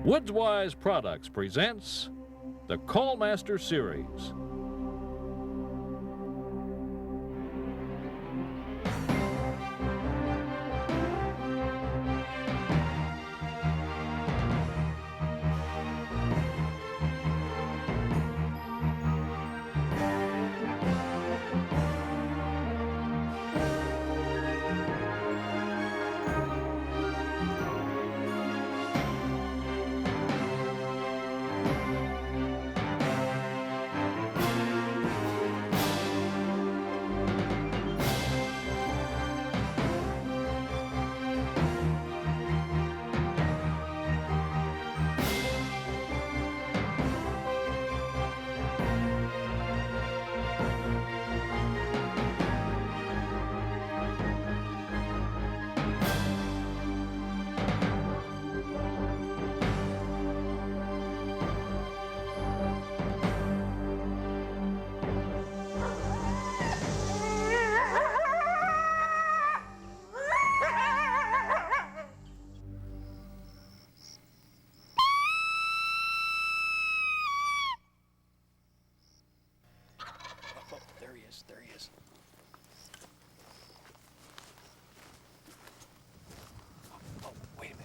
Woodswise Products presents the Callmaster Series. There he is. Oh, wait a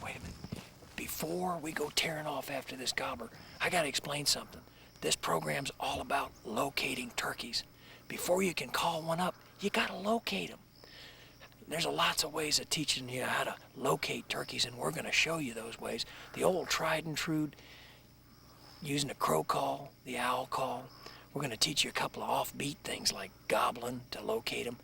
minute. Before we go tearing off after this gobbler, I gotta explain something. This program's all about locating turkeys. Before you can call one up, you gotta locate them. There's lots of ways of teaching you how to locate turkeys, and we're gonna show you those ways. The old tried and true, using a crow call, the owl call. We're going to teach you a couple of offbeat things like gobbling to locate them,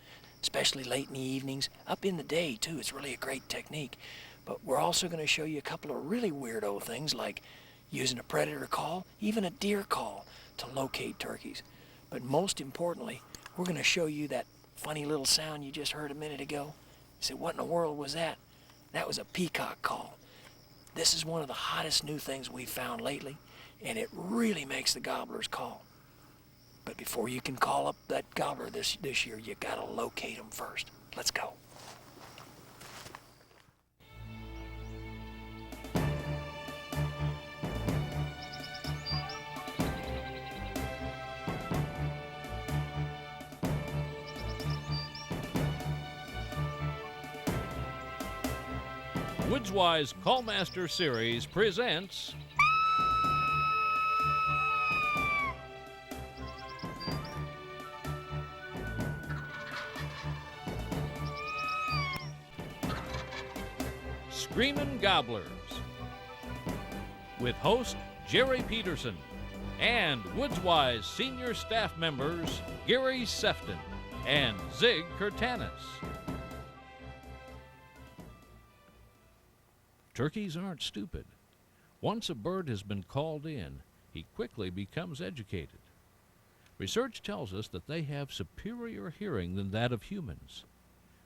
especially late in the evenings. Up in the day, too, it's really a great technique. But we're also going to show you a couple of really weirdo things like using a predator call, even a deer call to locate turkeys. But most importantly, we're going to show you that funny little sound you just heard a minute ago. You say, what in the world was that? That was a peacock call. This is one of the hottest new things we've found lately, and it really makes the gobblers call. But before you can call up that gobbler this year, you gotta locate them first. Let's go. Woodswise Callmaster Series presents Screamin Gobblers with host Jerry Peterson and Woodswise senior staff members Gary Sefton and Zig Curtanis. Turkeys aren't stupid. Once a bird has been called in, he quickly becomes educated. Research tells us that they have superior hearing than that of humans.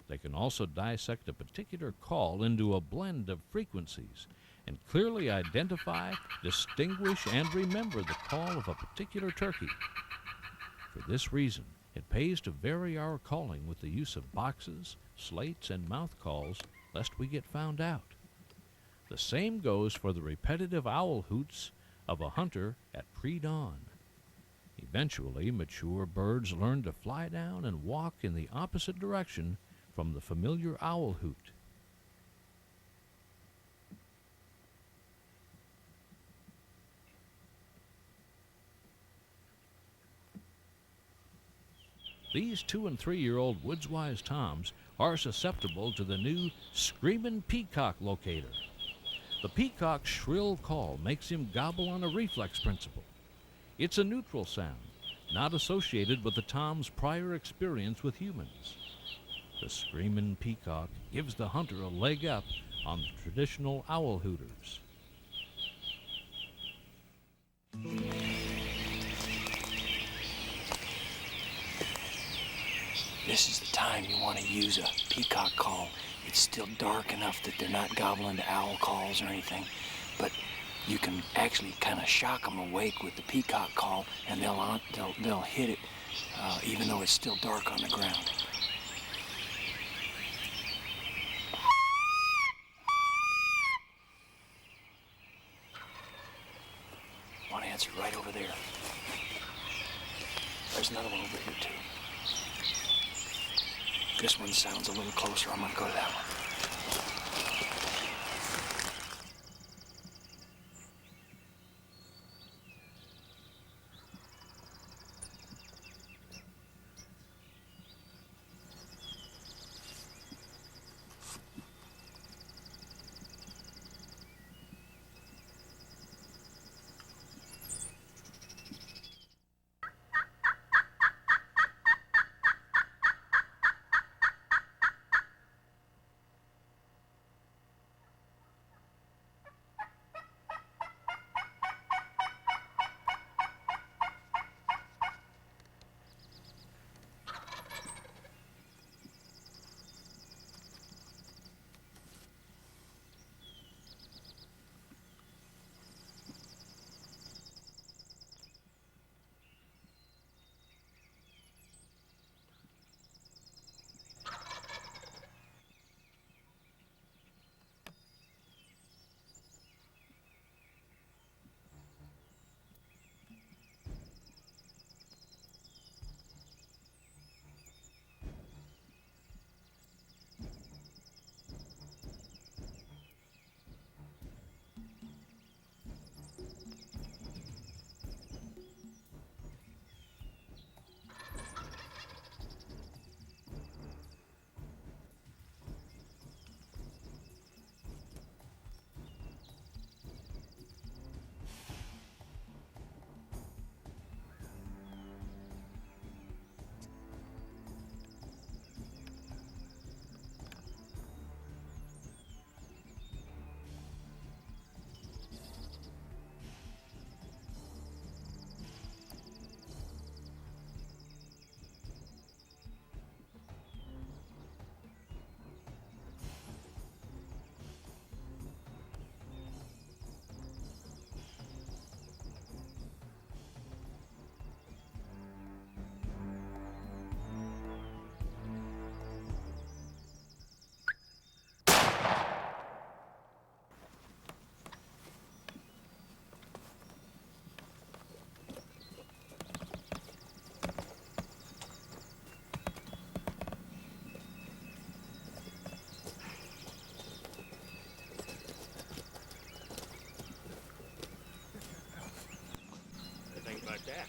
They can also dissect a particular call into a blend of frequencies and clearly identify, distinguish, and remember the call of a particular turkey. For this reason, it pays to vary our calling with the use of boxes, slates, and mouth calls, lest we get found out. The same goes for the repetitive owl hoots of a hunter at pre-dawn. Eventually, mature birds learn to fly down and walk in the opposite direction from the familiar owl hoot. These 2- and 3-year-old Woodswise toms are susceptible to the new Screamin Peacock locator. The peacock's shrill call makes him gobble on a reflex principle. It's a neutral sound, not associated with the tom's prior experience with humans. The Screamin Peacock gives the hunter a leg up on the traditional owl hooters. This is the time you want to use a peacock call. It's still dark enough that they're not gobbling to owl calls or anything, but you can actually kind of shock them awake with the peacock call, and they'll hit it even though it's still dark on the ground. answer right over there. There's another one over here, too. This one sounds a little closer. I'm gonna go to that one. Like that.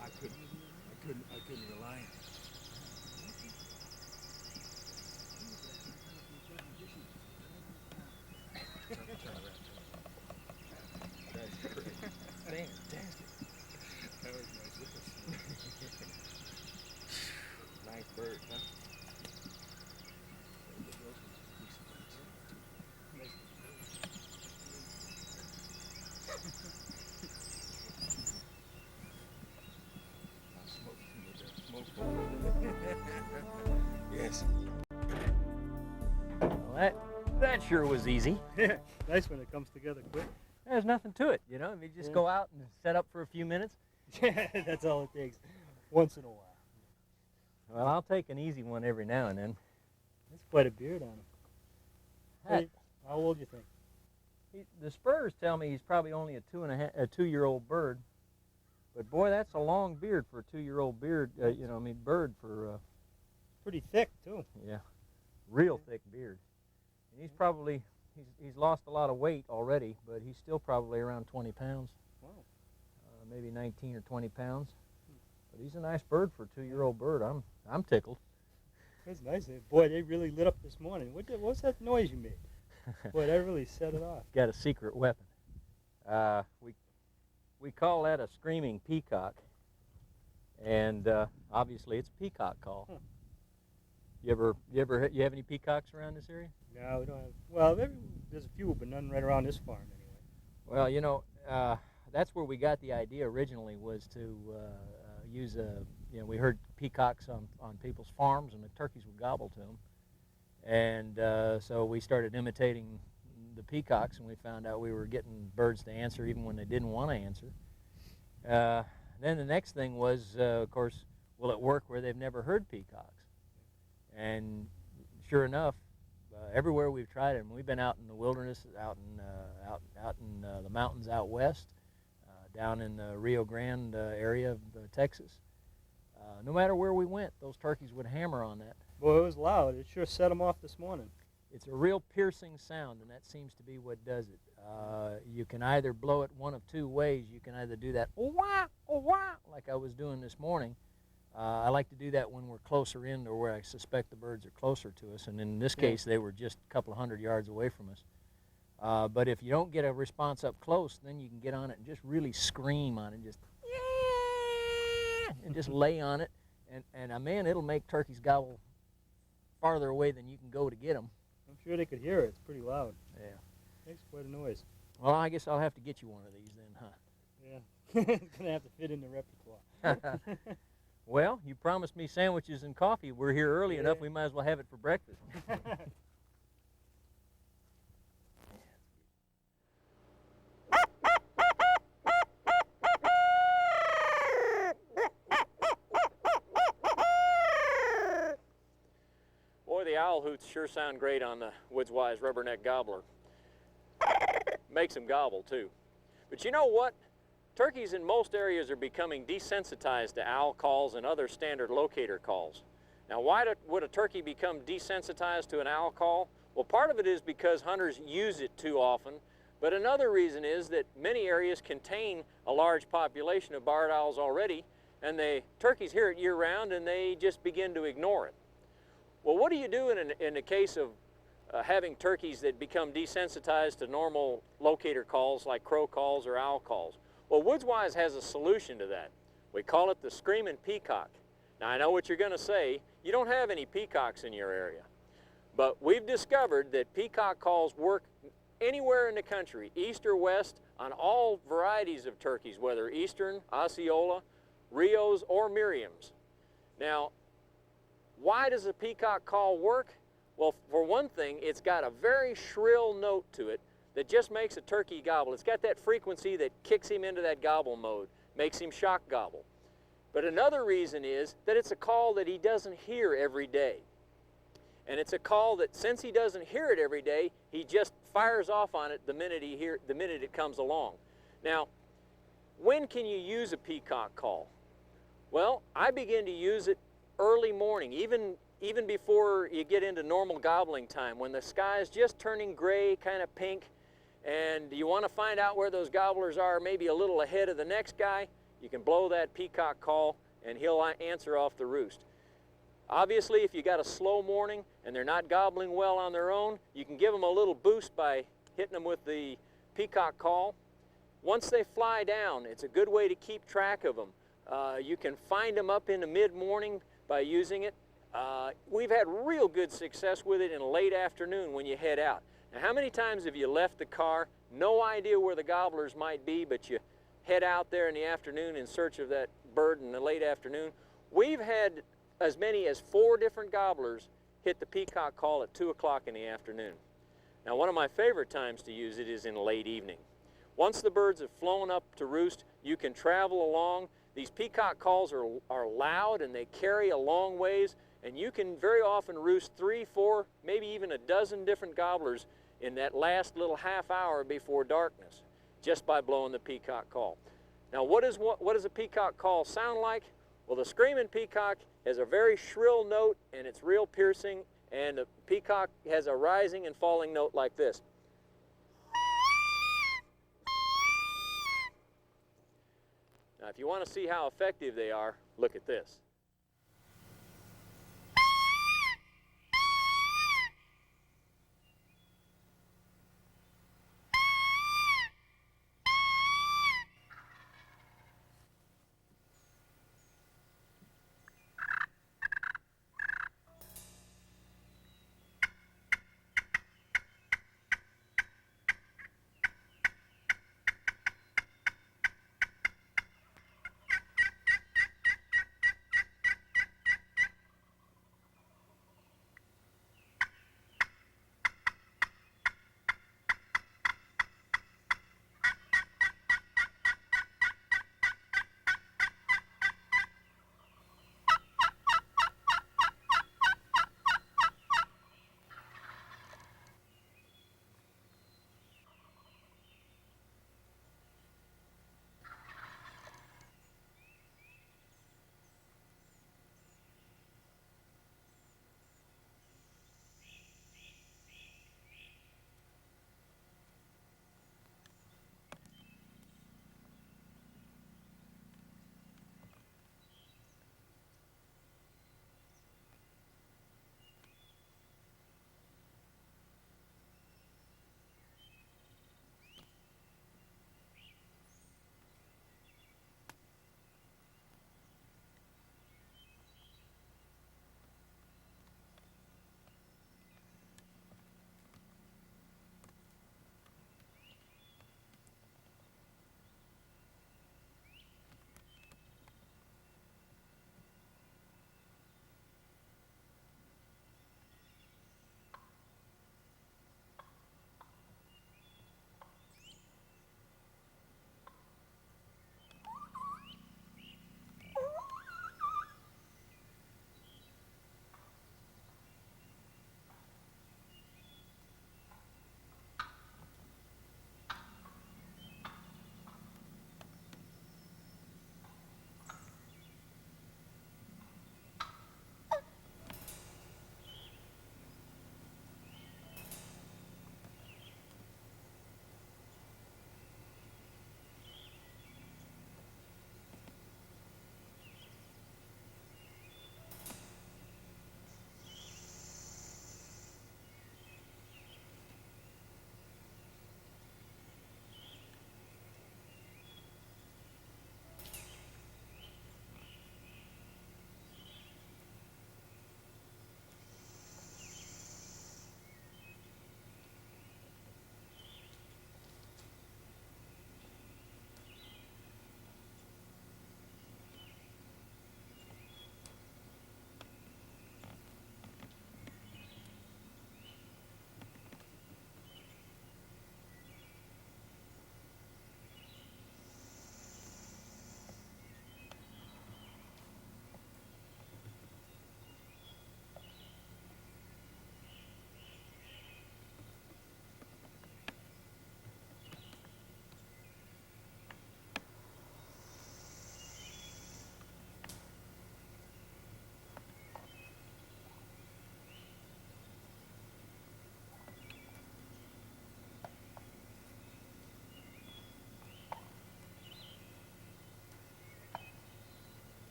I couldn't rely on it. That's great. Fantastic. That was nice. Nice bird, huh? Yes. Well, that sure was easy. Yeah, nice when it comes together quick. There's nothing to it, you know. You just go out and set up for a few minutes. Yeah, that's all it takes, once in a while. Well, I'll take an easy one every now and then. That's quite a beard on him. That- How old do you think? The spurs tell me he's probably only a 2-year-old bird. But boy, that's a long beard for a 2-year-old beard. Bird for Pretty thick too. yeah, real thick beard. And he's probably he's lost a lot of weight already, but he's still probably around 20 pounds. Wow. Maybe 19 or 20 pounds. But he's a nice bird for a 2-year-old bird. I'm tickled. That's nice. Boy, they really lit up this morning. What's that noise you made? Boy, that really set it off. Got a secret weapon. We call that a screaming peacock, and obviously it's a peacock call. Huh. You have any peacocks around this area? No, we don't have. Well, there's a few, but none right around this farm anyway. Well, that's where we got the idea originally, was to use we heard peacocks on people's farms, and the turkeys would gobble to them, and so we started imitating the peacocks, and we found out we were getting birds to answer even when they didn't want to answer. Then the next thing was, of course, will it work where they've never heard peacocks? And sure enough, everywhere we've tried it. And we've been out in the wilderness, out in the mountains out west, down in the Rio Grande area of Texas. No matter where we went, those turkeys would hammer on that. Boy, it was loud. It sure set them off this morning. It's a real piercing sound, and that seems to be what does it. You can either blow it one of two ways. You can either do that oh wah, like I was doing this morning. I like to do that when we're closer in or where I suspect the birds are closer to us, and in this case they were just a couple of 100 yards away from us. But if you don't get a response up close, then you can get on it and just really scream on it, just and just lay on it, and man, it'll make turkeys gobble farther away than you can go to get them. I'm sure they could hear it. It's pretty loud. Yeah. Makes quite a noise. Well, I guess I'll have to get you one of these then, huh? Yeah. It's going to have to fit in the repertoire. Well, you promised me sandwiches and coffee. We're here early enough, we might as well have it for breakfast. Boy, the owl hoots sure sound great on the Woods-Wise rubberneck gobbler. Makes them gobble, too. But you know what? Turkeys in most areas are becoming desensitized to owl calls and other standard locator calls. Now, why would a turkey become desensitized to an owl call? Well, part of it is because hunters use it too often, but another reason is that many areas contain a large population of barred owls already, and the turkeys hear it year-round, and they just begin to ignore it. Well, what do you do in the case of having turkeys that become desensitized to normal locator calls like crow calls or owl calls? Well, Woods-Wise has a solution to that. We call it the Screamin Peacock. Now, I know what you're going to say. You don't have any peacocks in your area. But we've discovered that peacock calls work anywhere in the country, east or west, on all varieties of turkeys, whether eastern, Osceola, Rios, or Merriam's. Now, why does a peacock call work? Well, for one thing, it's got a very shrill note to it that just makes a turkey gobble. It's got that frequency that kicks him into that gobble mode, makes him shock gobble. But another reason is that it's a call that he doesn't hear every day. And it's a call that, since he doesn't hear it every day, he just fires off on it the minute it comes along. Now, when can you use a peacock call? Well, I begin to use it early morning, even before you get into normal gobbling time, when the sky is just turning gray, kind of pink, and you want to find out where those gobblers are, maybe a little ahead of the next guy, you can blow that peacock call and he'll answer off the roost. Obviously, if you got a slow morning and they're not gobbling well on their own, you can give them a little boost by hitting them with the peacock call. Once they fly down, it's a good way to keep track of them. You can find them up in the mid-morning by using it. We've had real good success with it in late afternoon when you head out. Now, how many times have you left the car, no idea where the gobblers might be, but you head out there in the afternoon in search of that bird in the late afternoon? We've had as many as 4 different gobblers hit the peacock call at 2 o'clock in the afternoon. Now, one of my favorite times to use it is in late evening. Once the birds have flown up to roost, you can travel along. These peacock calls are loud and they carry a long ways, and you can very often roost 3, 4, maybe even a dozen different gobblers in that last little half hour before darkness, just by blowing the peacock call. Now, what does a peacock call sound like? Well, the Screamin Peacock has a very shrill note, and it's real piercing, and the peacock has a rising and falling note like this. Now, if you want to see how effective they are, look at this.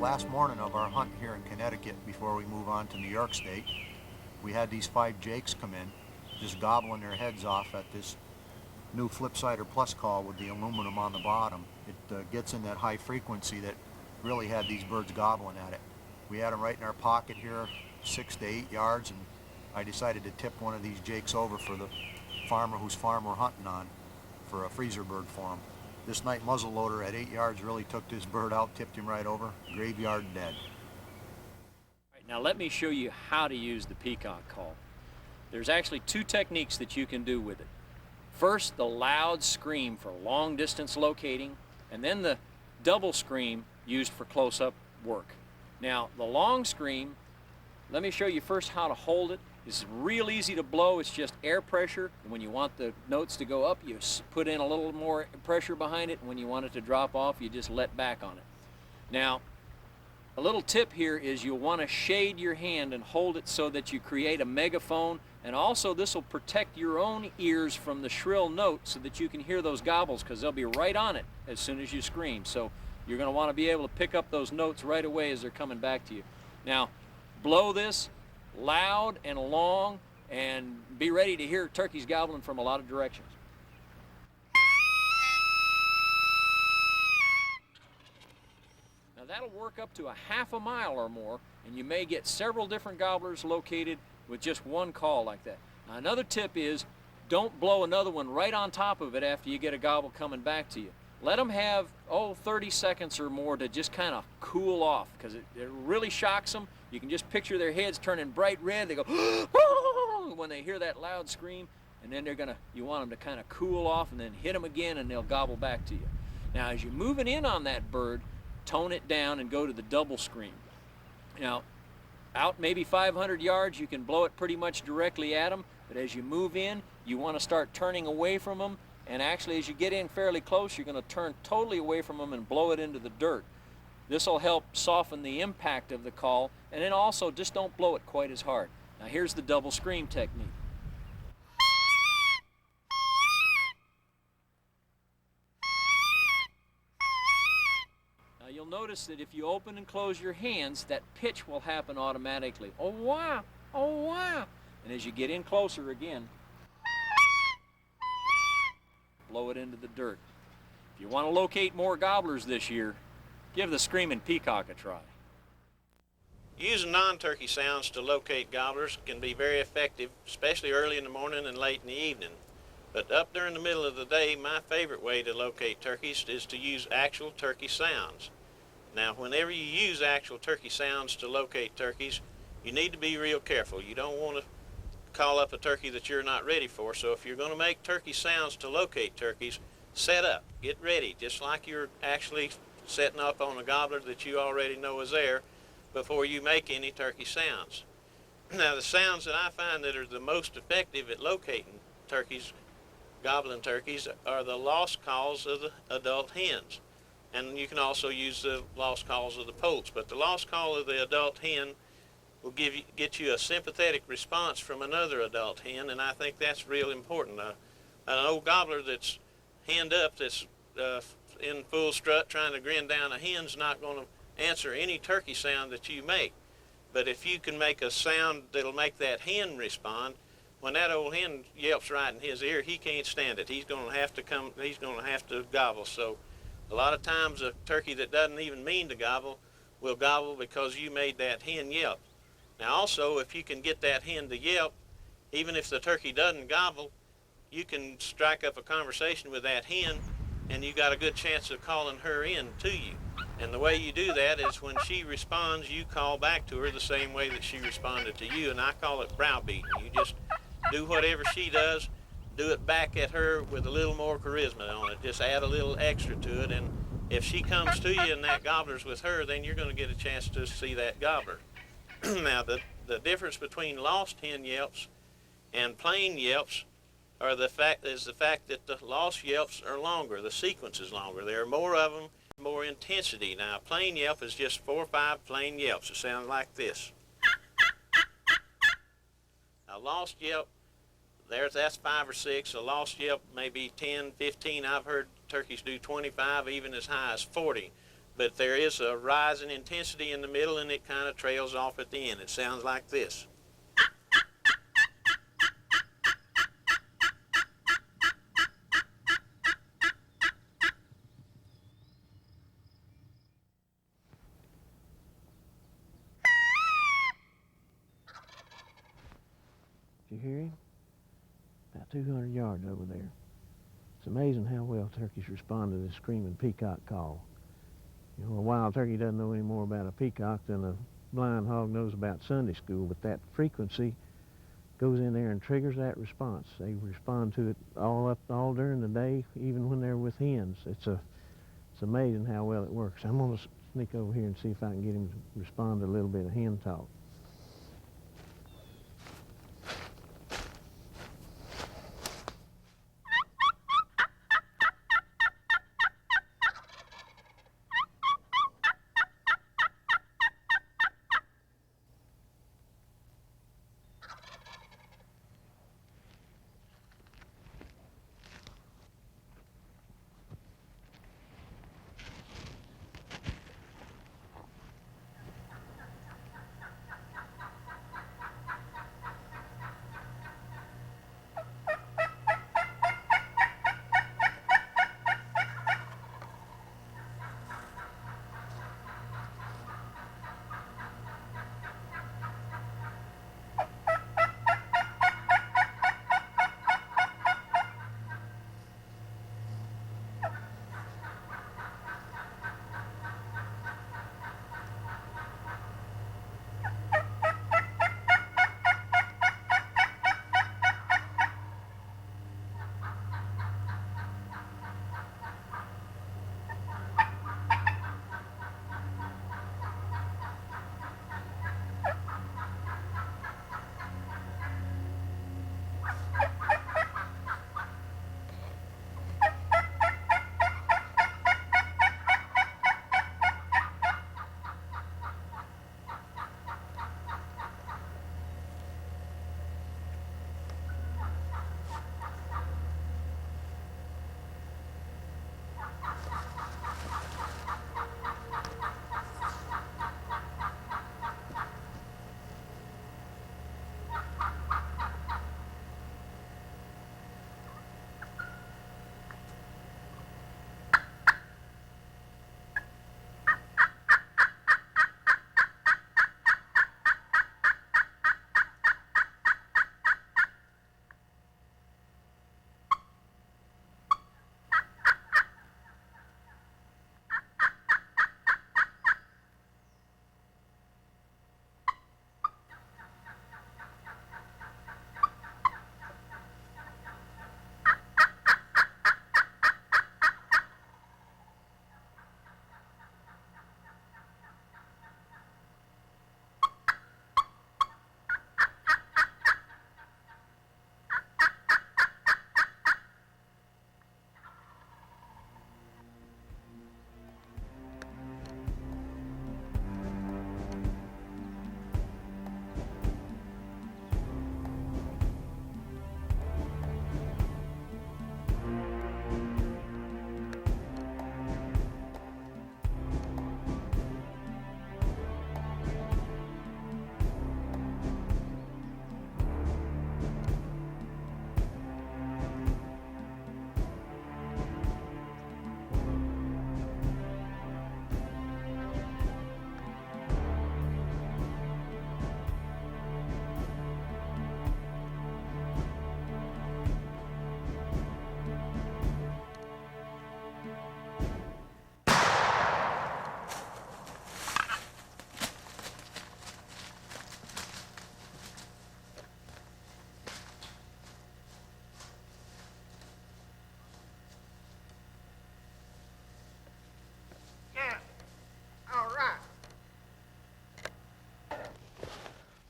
last morning of our hunt here in Connecticut before we move on to New York State, we had these 5 jakes come in, just gobbling their heads off at this new Flipsider Plus call with the aluminum on the bottom. It gets in that high frequency that really had these birds gobbling at it. We had them right in our pocket here, 6 to 8 yards, and I decided to tip one of these jakes over for the farmer whose farm we're hunting on for a freezer bird for him. This night muzzleloader at 8 yards really took this bird out, tipped him right over, graveyard dead. All right, now let me show you how to use the Peacock call. There's actually 2 techniques that you can do with it. First, the loud scream for long distance locating, and then the double scream used for close-up work. Now, the long scream, let me show you first how to hold it. It's real easy to blow. It's just air pressure. And when you want the notes to go up, you put in a little more pressure behind it. And when you want it to drop off, you just let back on it. Now, a little tip here is you'll want to shade your hand and hold it so that you create a megaphone. And also, this will protect your own ears from the shrill notes so that you can hear those gobbles, because they'll be right on it as soon as you scream. So you're going to want to be able to pick up those notes right away as they're coming back to you. Now, blow this loud and long, and be ready to hear turkeys gobbling from a lot of directions. Now that'll work up to a half a mile or more, and you may get several different gobblers located with just one call like that. Now another tip is, don't blow another one right on top of it after you get a gobble coming back to you. Let them have, 30 seconds or more to just kind of cool off, because it really shocks them. You can just picture their heads turning bright red. They go, when they hear that loud scream, and then you want them to kind of cool off and then hit them again, and they'll gobble back to you. Now, as you're moving in on that bird, tone it down and go to the double scream. Now, out maybe 500 yards, you can blow it pretty much directly at them, but as you move in, you want to start turning away from them, and actually as you get in fairly close, you're going to turn totally away from them and blow it into the dirt. This will help soften the impact of the call, and then also just don't blow it quite as hard. Now here's the double scream technique. Now you'll notice that if you open and close your hands, that pitch will happen automatically. Oh wow, oh wow. And as you get in closer again, blow it into the dirt. If you want to locate more gobblers this year, give the Screamin' Peacock a try. Using non-turkey sounds to locate gobblers can be very effective, especially early in the morning and late in the evening. But up during the middle of the day, my favorite way to locate turkeys is to use actual turkey sounds. Now, whenever you use actual turkey sounds to locate turkeys, you need to be real careful. You don't want to call up a turkey that you're not ready for. So if you're going to make turkey sounds to locate turkeys, set up, get ready, just like you're actually setting up on a gobbler that you already know is there before you make any turkey sounds. Now, the sounds that I find that are the most effective at locating turkeys, gobbling turkeys, are the lost calls of the adult hens. And you can also use the lost calls of the poults, but the lost call of the adult hen will get you a sympathetic response from another adult hen, and I think that's real important. An old gobbler that's henned up, that's in full strut trying to grin down a hen's not going to answer any turkey sound that you make. But if you can make a sound that'll make that hen respond, when that old hen yelps right in his ear, he can't stand it. He's going to have to gobble. So a lot of times a turkey that doesn't even mean to gobble will gobble because you made that hen yelp. Now also, if you can get that hen to yelp, even if the turkey doesn't gobble, you can strike up a conversation with that hen, and you got a good chance of calling her in to you. And the way you do that is when she responds, you call back to her the same way that she responded to you, and I call it browbeating. You just do whatever she does, do it back at her with a little more charisma on it. Just add a little extra to it, and if she comes to you and that gobbler's with her, then you're going to get a chance to see that gobbler. Now, the difference between lost hen yelps and plain yelps the fact that the lost yelps are longer. The sequence is longer. There are more of them, more intensity. Now, a plain yelp is just 4 or 5 plain yelps. It sounds like this. A lost yelp, that's 5 or 6. A lost yelp maybe 10, 15. I've heard turkeys do 25, even as high as 40. but there is a rise in intensity in the middle and it kind of trails off at the end. It sounds like this. Did you hear him? About 200 yards over there. It's amazing how well turkeys respond to this screaming peacock call. You know, a wild turkey doesn't know any more about a peacock than a blind hog knows about Sunday school, but that frequency goes in there and triggers that response. They respond to it all during the day, even when they're with hens. It's amazing how well it works. I'm going to sneak over here and see if I can get him to respond to a little bit of hen talk.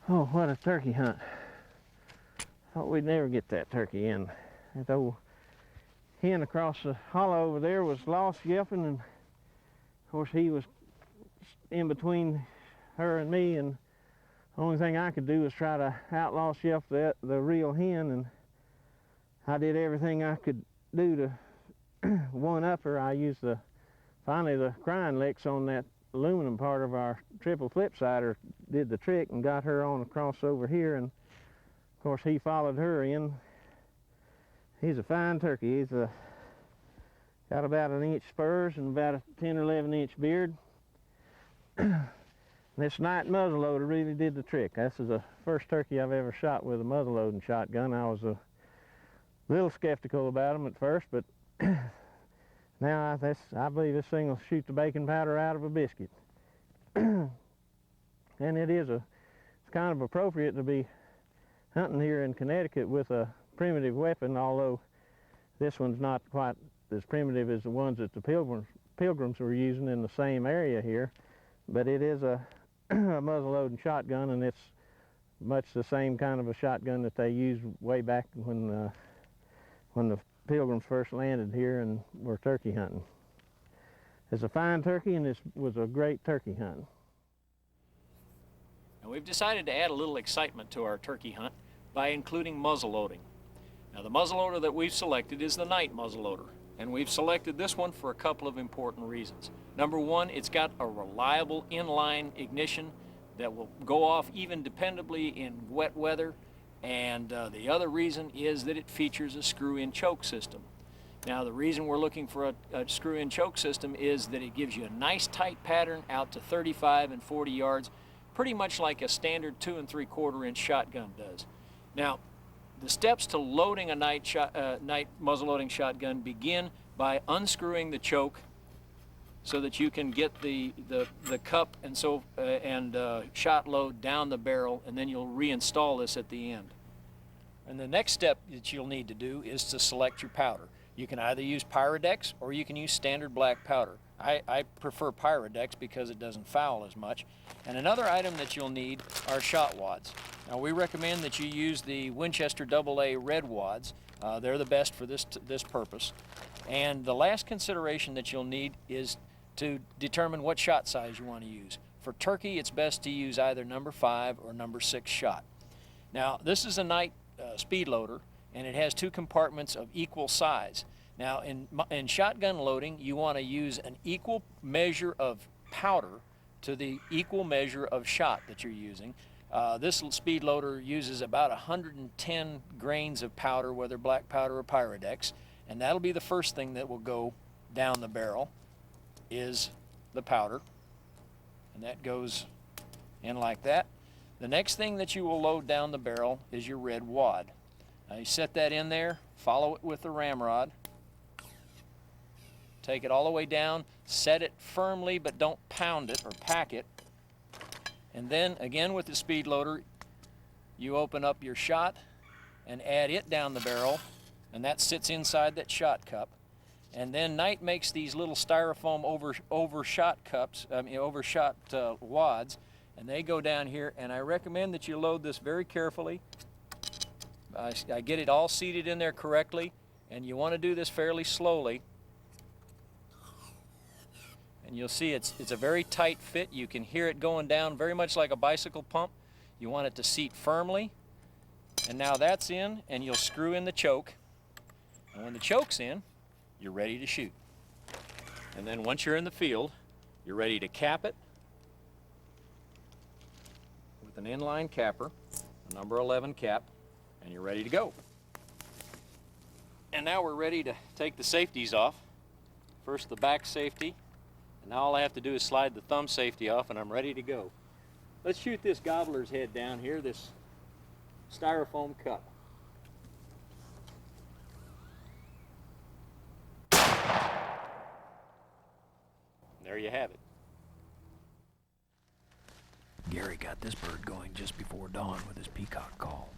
Oh, what a turkey hunt. Thought we'd never get that turkey in. That old hen across the hollow over there was lost yelping, and of course he was in between her and me, and the only thing I could do was try to outlaw yelp the real hen, and I did everything I could do to one up her. I used the finally the crying licks on that aluminum part of our triple flip sider did the trick and got her on across over here, and of course he followed her in. He's a fine turkey. He's got about 1 inch spurs and about a 10 or 11 inch beard. This night muzzleloader really did the trick. This is the first turkey I've ever shot with a muzzleloading shotgun. I was a little skeptical about them at first, but now I believe this thing will shoot the baking powder out of a biscuit. And it's kind of appropriate to be hunting here in Connecticut with a primitive weapon, although this one's not quite as primitive as the ones that the pilgrims were using in the same area here. But it is a muzzle-loading shotgun, and it's much the same kind of a shotgun that they used way back when the pilgrims first landed here and were turkey hunting. It's a fine turkey, and this was a great turkey hunt. Now we've decided to add a little excitement to our turkey hunt by including muzzleloading. Now the muzzleloader that we've selected is the night muzzleloader, and we've selected this one for a couple of important reasons. Number one, it's got a reliable inline ignition that will go off even dependably in wet weather, and the other reason is that it features a screw-in choke system. Now the reason we're looking for a screw-in choke system is that it gives you a nice tight pattern out to 35 and 40 yards, pretty much like a standard 2 3/4 inch shotgun does. Now the steps to loading a night muzzleloading shotgun begin by unscrewing the choke so that you can get the cup and shot load down the barrel, and then you'll reinstall this at the end. And the next step that you'll need to do is to select your powder. You can either use Pyrodex or you can use standard black powder. I prefer Pyrodex because it doesn't foul as much. And another item that you'll need are shot wads. Now we recommend that you use the Winchester AA red wads. They're the best for this purpose. And the last consideration that you'll need is to determine what shot size you want to use. For turkey, it's best to use either number 5 or number 6 shot. Now this is a night speed loader, and it has 2 compartments of equal size. Now in shotgun loading, you want to use an equal measure of powder to the equal measure of shot that you're using. This speed loader uses about 110 grains of powder, whether black powder or Pyrodex, and that'll be the first thing that will go down the barrel is the powder, and that goes in like that. The next thing that you will load down the barrel is your red wad. Now you set that in there, follow it with the ramrod, take it all the way down, set it firmly but don't pound it or pack it, and then again with the speed loader you open up your shot and add it down the barrel, and that sits inside that shot cup. And then Knight makes these little styrofoam overshot wads, and they go down here, and I recommend that you load this very carefully. I get it all seated in there correctly, and you want to do this fairly slowly. And you'll see it's a very tight fit. You can hear it going down very much like a bicycle pump. You want it to seat firmly. And now that's in, and you'll screw in the choke. And when the choke's in, you're ready to shoot. And then once you're in the field, you're ready to cap it with an inline capper, a number 11 cap, and you're ready to go. And now we're ready to take the safeties off. First the back safety, and now all I have to do is slide the thumb safety off, and I'm ready to go. Let's shoot this gobbler's head down here, this styrofoam cup. There you have it. Gary got this bird going just before dawn with his peacock call.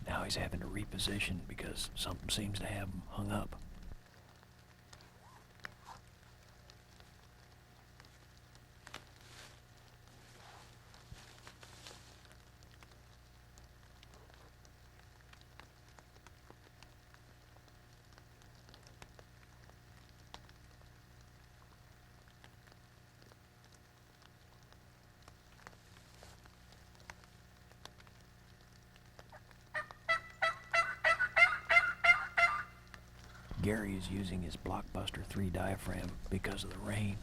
Now he's having to reposition because something seems to have him hung up. Gary is using his Blockbuster 3 diaphragm because of the rain.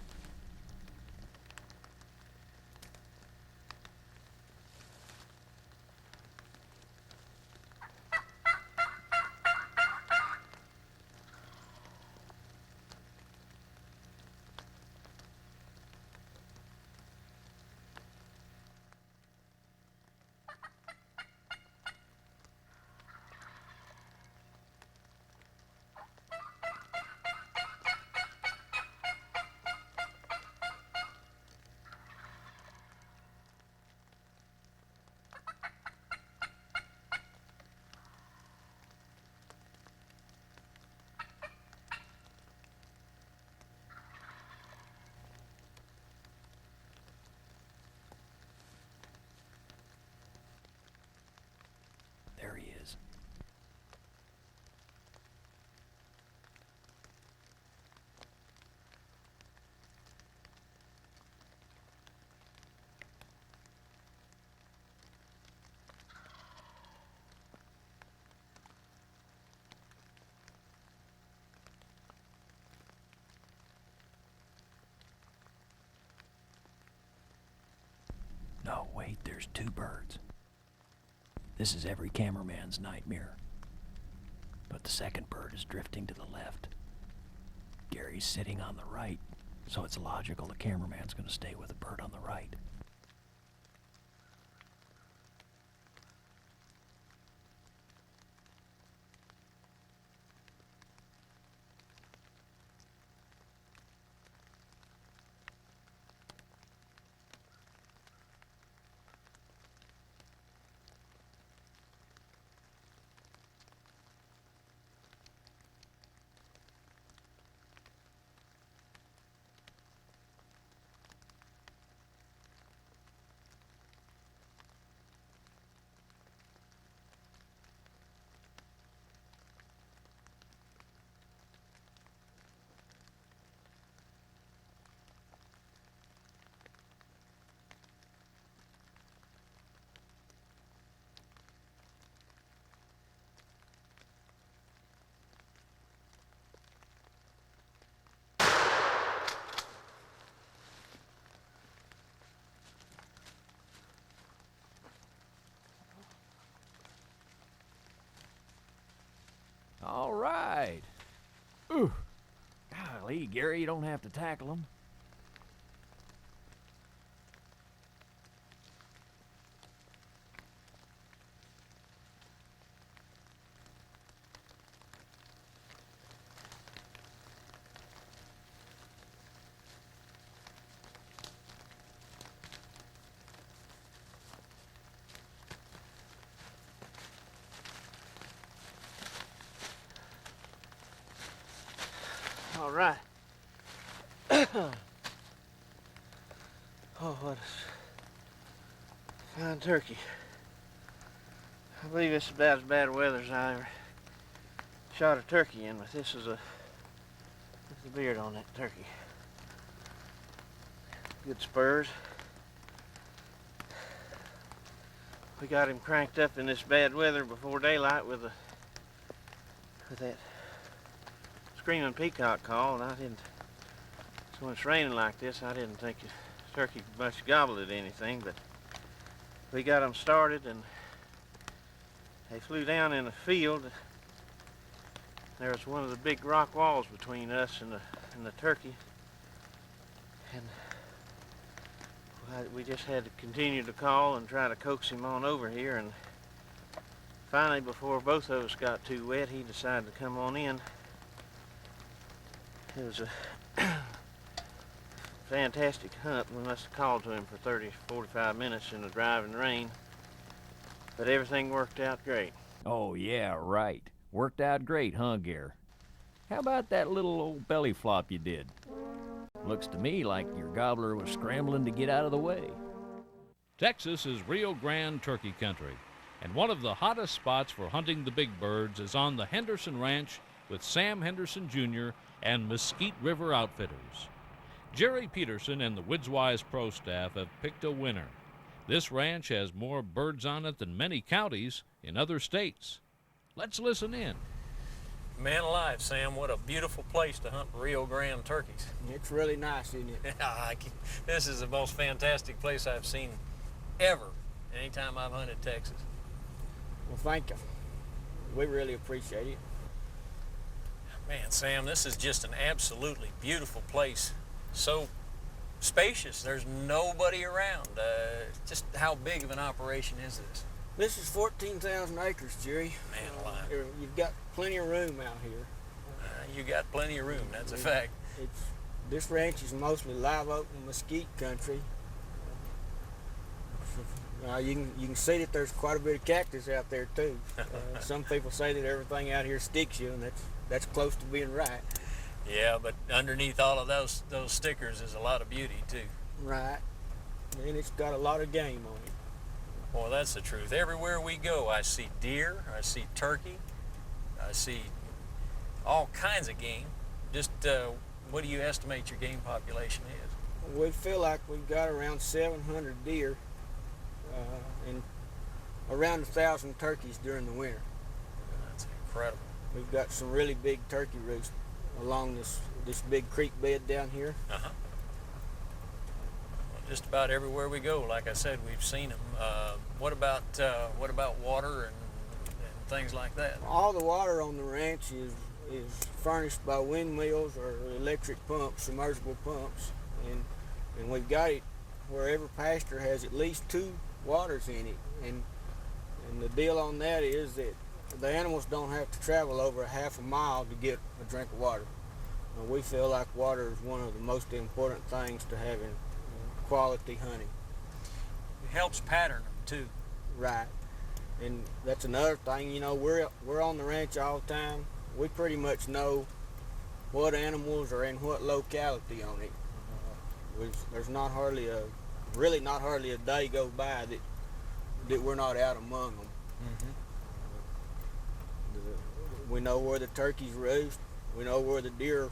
There he is. No, wait, there's two birds. This is every cameraman's nightmare. But the second bird is drifting to the left. Gary's sitting on the right, so it's logical the cameraman's going to stay with the bird on the right. All right. Ooh. Golly, Gary, you don't have to tackle them. All right. Oh, what a fine turkey. I believe it's about as bad weather as I ever shot a turkey in, but this is the beard on that turkey. Good spurs. We got him cranked up in this bad weather before daylight with that Screamin Peacock call, and I didn't. So when it's raining like this, I didn't think the turkey could much gobble at anything, but we got them started, and they flew down in the field. There was one of the big rock walls between us and the turkey, and we just had to continue to call and try to coax him on over here, and finally, before both of us got too wet, he decided to come on in. It was a fantastic hunt. We must have called to him for 30, 45 minutes in the driving rain, but everything worked out great. Oh, yeah, right. Worked out great, huh, Gare? How about that little old belly flop you did? Looks to me like your gobbler was scrambling to get out of the way. Texas is Rio Grande turkey country, and one of the hottest spots for hunting the big birds is on the Henderson Ranch with Sam Henderson Jr. and Mesquite River Outfitters. Jerry Peterson and the Woodswise Pro staff have picked a winner. This ranch has more birds on it than many counties in other states. Let's listen in. Man alive, Sam, what a beautiful place to hunt Rio Grande turkeys. It's really nice, isn't it? This is the most fantastic place I've seen ever, anytime I've hunted Texas. Well, thank you. We really appreciate it. Man, Sam, this is just an absolutely beautiful place. So spacious, there's nobody around. Just how big of an operation is this? This is 14,000 acres, Jerry. Man alive. You've got plenty of room out here. You got plenty of room, that's a fact. This ranch is mostly live oak and mesquite country. You can see that there's quite a bit of cactus out there too. Some people say that everything out here sticks you, and that's close to being right. Yeah, but underneath all of those stickers is a lot of beauty too. Right, and it's got a lot of game on it. Well, that's the truth. Everywhere we go, I see deer, I see turkey, I see all kinds of game. Just what do you estimate your game population is? We feel like we've got around 700 deer and around 1,000 turkeys during the winter. That's incredible. We've got some really big turkey roosts along this big creek bed down here. Uh-huh. Well, just about everywhere we go, like I said, we've seen them. What about water and things like that? All the water on the ranch is furnished by windmills or electric pumps, submersible pumps, and we've got it where every pasture has at least 2 waters in it, and the deal on that is that the animals don't have to travel over a half a mile to get a drink of water. We feel like water is one of the most important things to having quality hunting. It helps pattern them too. Right, and that's another thing. You know, we're on the ranch all the time. We pretty much know what animals are in what locality on it. There's not hardly a day go by that we're not out among them. Mm-hmm. We know where the turkeys roost. We know where the deer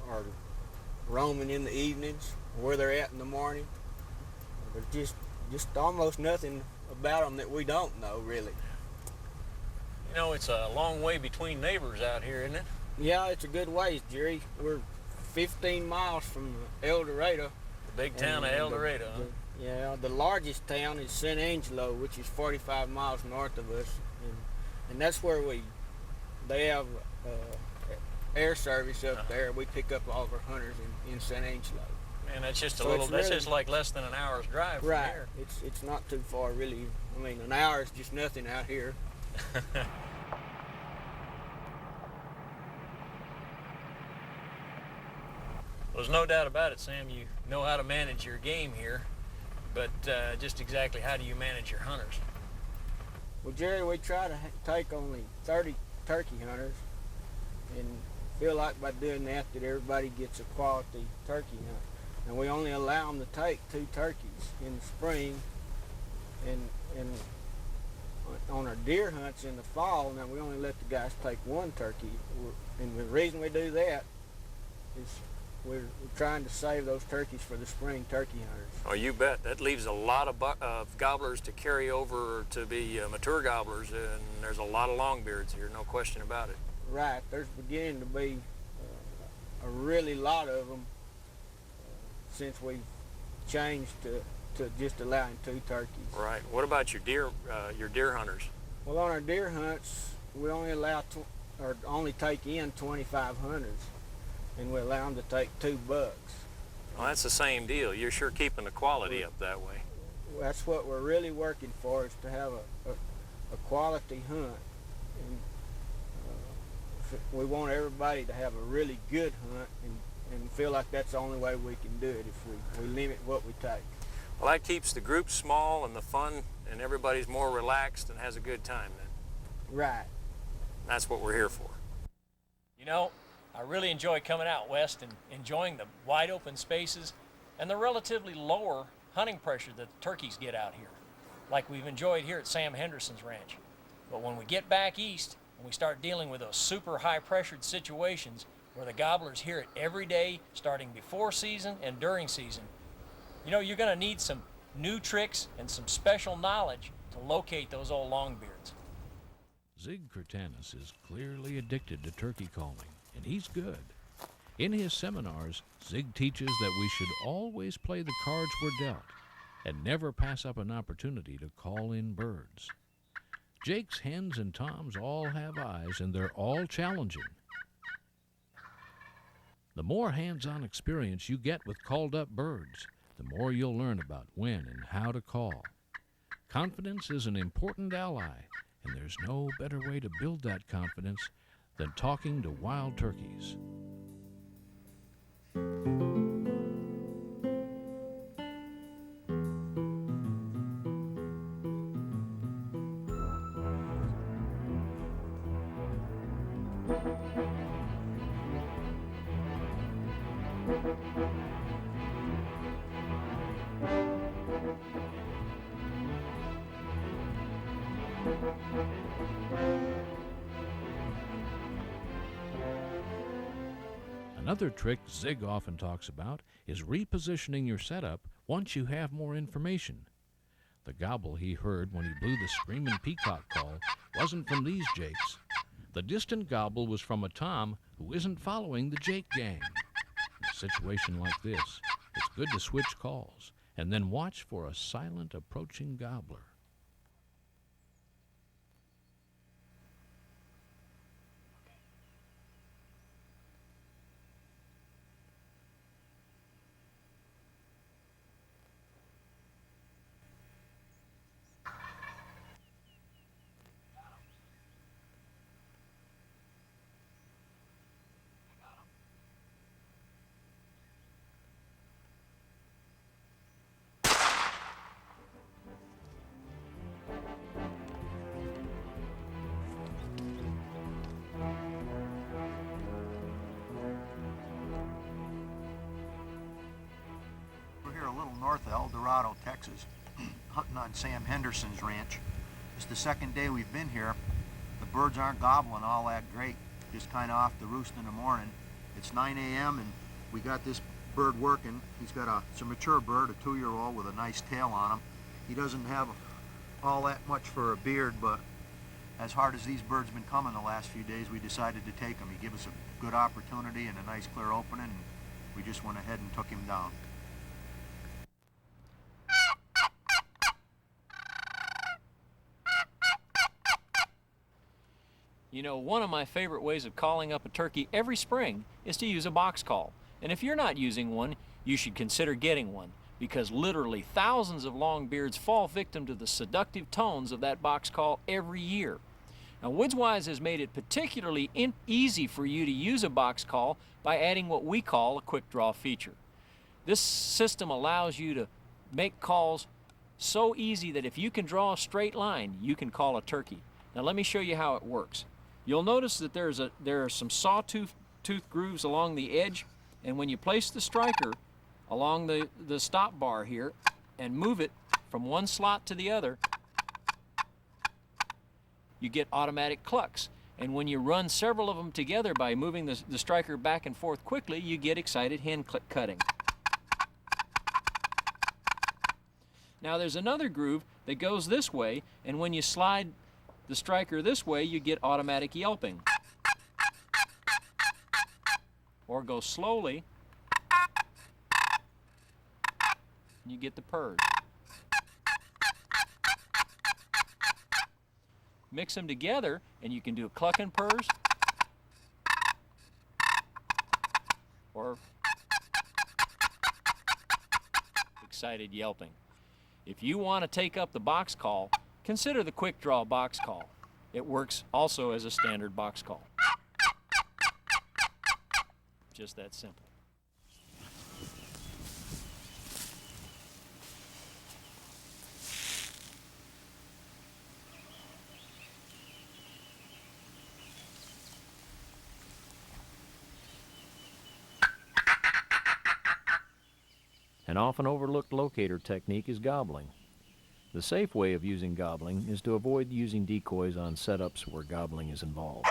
are roaming in the evenings, where they're at in the morning. There's just almost nothing about them that we don't know, really. You know, it's a long way between neighbors out here, isn't it? Yeah, it's a good ways, Jerry. We're 15 miles from El Dorado. The big town of El Dorado, huh? Yeah, the largest town is San Angelo, which is 45 miles north of us, and that's where they have air service up there. We pick up all of our hunters in San Angelo. Man, that's just That's just like less than an hour's drive from right. here. It's not too far, really. I mean, an hour is just nothing out here. There's no doubt about it, Sam. You know how to manage your game here, but just exactly how do you manage your hunters? Well, Jerry, we try to take only 30 turkey hunters, and feel like by doing that everybody gets a quality turkey hunt. And we only allow them to take 2 turkeys in the spring, and on our deer hunts in the fall, now we only let the guys take 1 turkey. And the reason we do that is we're trying to save those turkeys for the spring turkey hunters. Oh, you bet. That leaves a lot of gobblers to carry over to be mature gobblers, and there's a lot of longbeards here, no question about it. Right. There's beginning to be a really lot of them since we've changed to just allowing 2 turkeys. Right. What about your deer hunters? Well, on our deer hunts, we only take in 25 hunters, and we allow them to take 2 bucks. Well, that's the same deal. You're sure keeping the quality up that way. That's what we're really working for, is to have a quality hunt. And we want everybody to have a really good hunt, and feel like that's the only way we can do it if we limit what we take. Well, that keeps the group small and the fun, and everybody's more relaxed and has a good time then. Right. That's what we're here for. You know, I really enjoy coming out west and enjoying the wide open spaces and the relatively lower hunting pressure that the turkeys get out here, like we've enjoyed here at Sam Henderson's ranch. But when we get back east and we start dealing with those super high pressured situations where the gobblers hear it every day, starting before season and during season, you know, you're gonna need some new tricks and some special knowledge to locate those old longbeards. Zig Curtanis is clearly addicted to turkey calling, and he's good. In his seminars, Zig teaches that we should always play the cards we're dealt and never pass up an opportunity to call in birds. Jake's hens and toms all have eyes, and they're all challenging. The more hands-on experience you get with called-up birds, the more you'll learn about when and how to call. Confidence is an important ally, and there's no better way to build that confidence than talking to wild turkeys. Another trick Zig often talks about is repositioning your setup once you have more information. The gobble he heard when he blew the Screamin Peacock call wasn't from these jakes. The distant gobble was from a tom who isn't following the jake gang. In a situation like this, it's good to switch calls and then watch for a silent approaching gobbler. North of El Dorado, Texas, hunting on Sam Henderson's ranch. It's the second day we've been here. The birds aren't gobbling all that great, just kind of off the roost in the morning. It's 9 a.m. and we got this bird working. It's a mature bird, a 2-year-old with a nice tail on him. He doesn't have all that much for a beard, but as hard as these birds been coming the last few days, we decided to take him. He gave us a good opportunity and a nice clear opening, and we just went ahead and took him down. You know, one of my favorite ways of calling up a turkey every spring is to use a box call. And if you're not using one, you should consider getting one, because literally thousands of longbeards fall victim to the seductive tones of that box call every year. Now, WoodsWise has made it particularly easy for you to use a box call by adding what we call a quick draw feature. This system allows you to make calls so easy that if you can draw a straight line, you can call a turkey. Now let me show you how it works. You'll notice that there are some sawtooth grooves along the edge, and when you place the striker along the stop bar here and move it from one slot to the other, you get automatic clucks. And when you run several of them together by moving the striker back and forth quickly, you get excited hen cutting. Now there's another groove that goes this way, and when you slide the striker this way, you get automatic yelping. Or go slowly, and you get the purrs. Mix them together, and you can do a clucking purrs, or excited yelping. If you want to take up the box call, consider the quick draw box call. It works also as a standard box call. Just that simple. An often overlooked locator technique is gobbling. The safe way of using gobbling is to avoid using decoys on setups where gobbling is involved.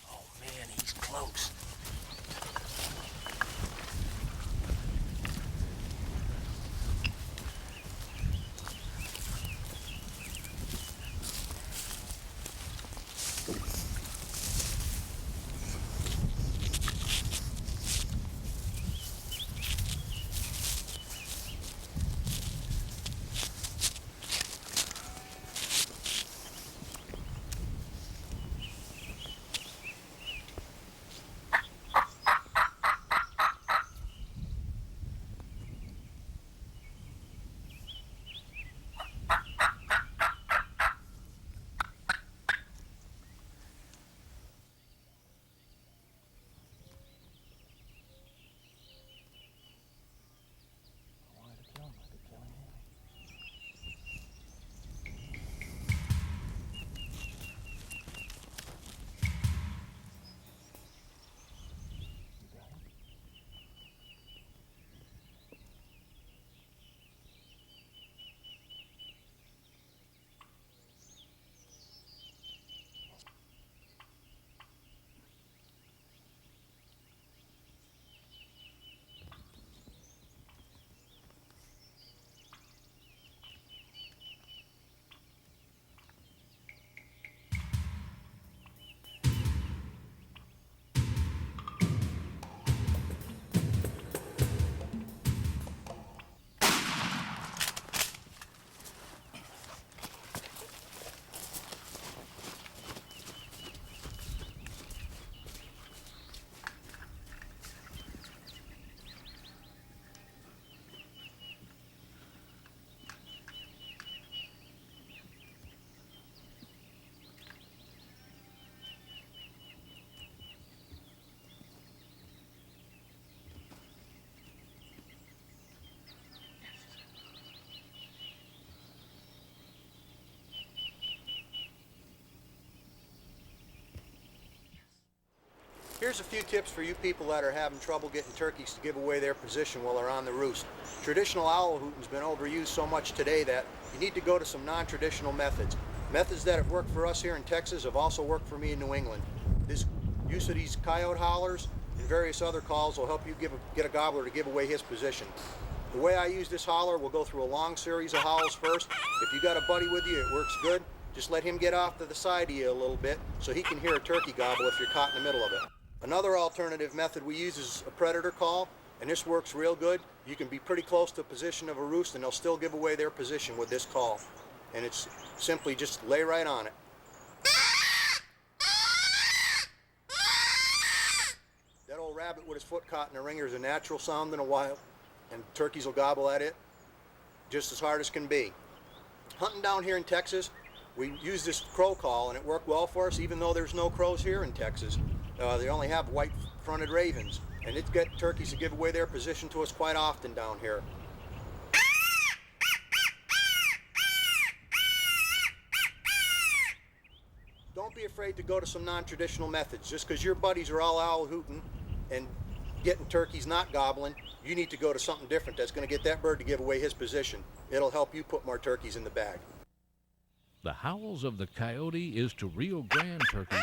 Oh man, he's close. Here's a few tips for you people that are having trouble getting turkeys to give away their position while they're on the roost. Traditional owl hooting's been overused so much today that you need to go to some non-traditional methods. Methods that have worked for us here in Texas have also worked for me in New England. This use of these coyote hollers and various other calls will help you get a gobbler to give away his position. The way I use this holler, we'll go through a long series of howls first. If you got a buddy with you, it works good. Just let him get off to the side of you a little bit so he can hear a turkey gobble if you're caught in the middle of it. Another alternative method we use is a predator call, and this works real good. You can be pretty close to the position of a roost and they'll still give away their position with this call. And it's simply just lay right on it. That old rabbit with his foot caught in a ringer is a natural sound in a while, and turkeys will gobble at it just as hard as can be. Hunting down here in Texas, we use this crow call and it worked well for us even though there's no crows here in Texas. They only have white-fronted ravens, and it gets turkeys to give away their position to us quite often down here. Don't be afraid to go to some non-traditional methods. Just because your buddies are all owl hooting and getting turkeys not gobbling, you need to go to something different that's going to get that bird to give away his position. It'll help you put more turkeys in the bag. The howls of the coyote is to Rio Grande turkeys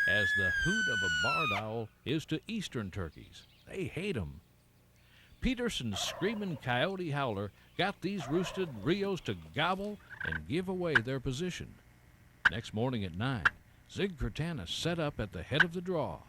as the hoot of a barred owl is to eastern turkeys. They hate 'em. Peterson's Screamin' Coyote Howler got these roosted Rios to gobble and give away their position. Next morning at 9, Zig Curtanis set up at the head of the draw.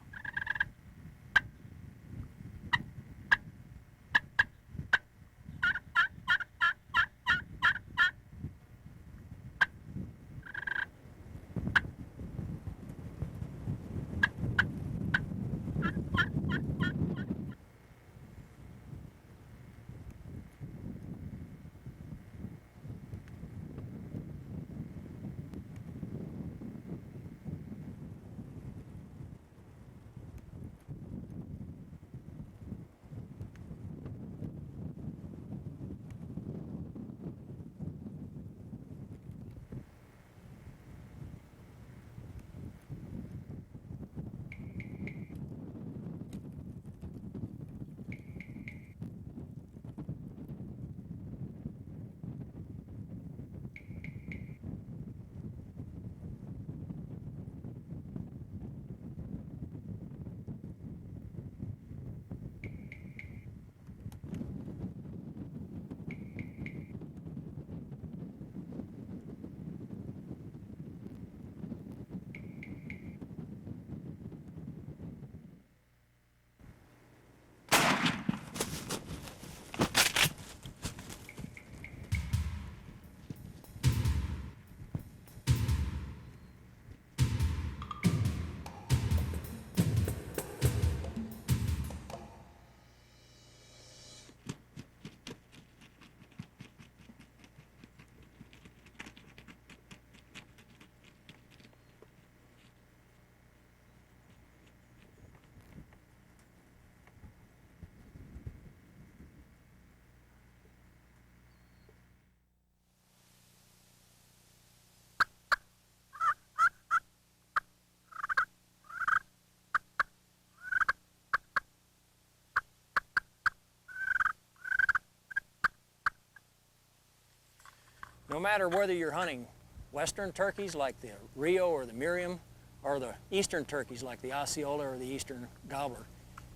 No matter whether you're hunting western turkeys like the Rio or the Miriam, or the eastern turkeys like the Osceola or the eastern gobbler,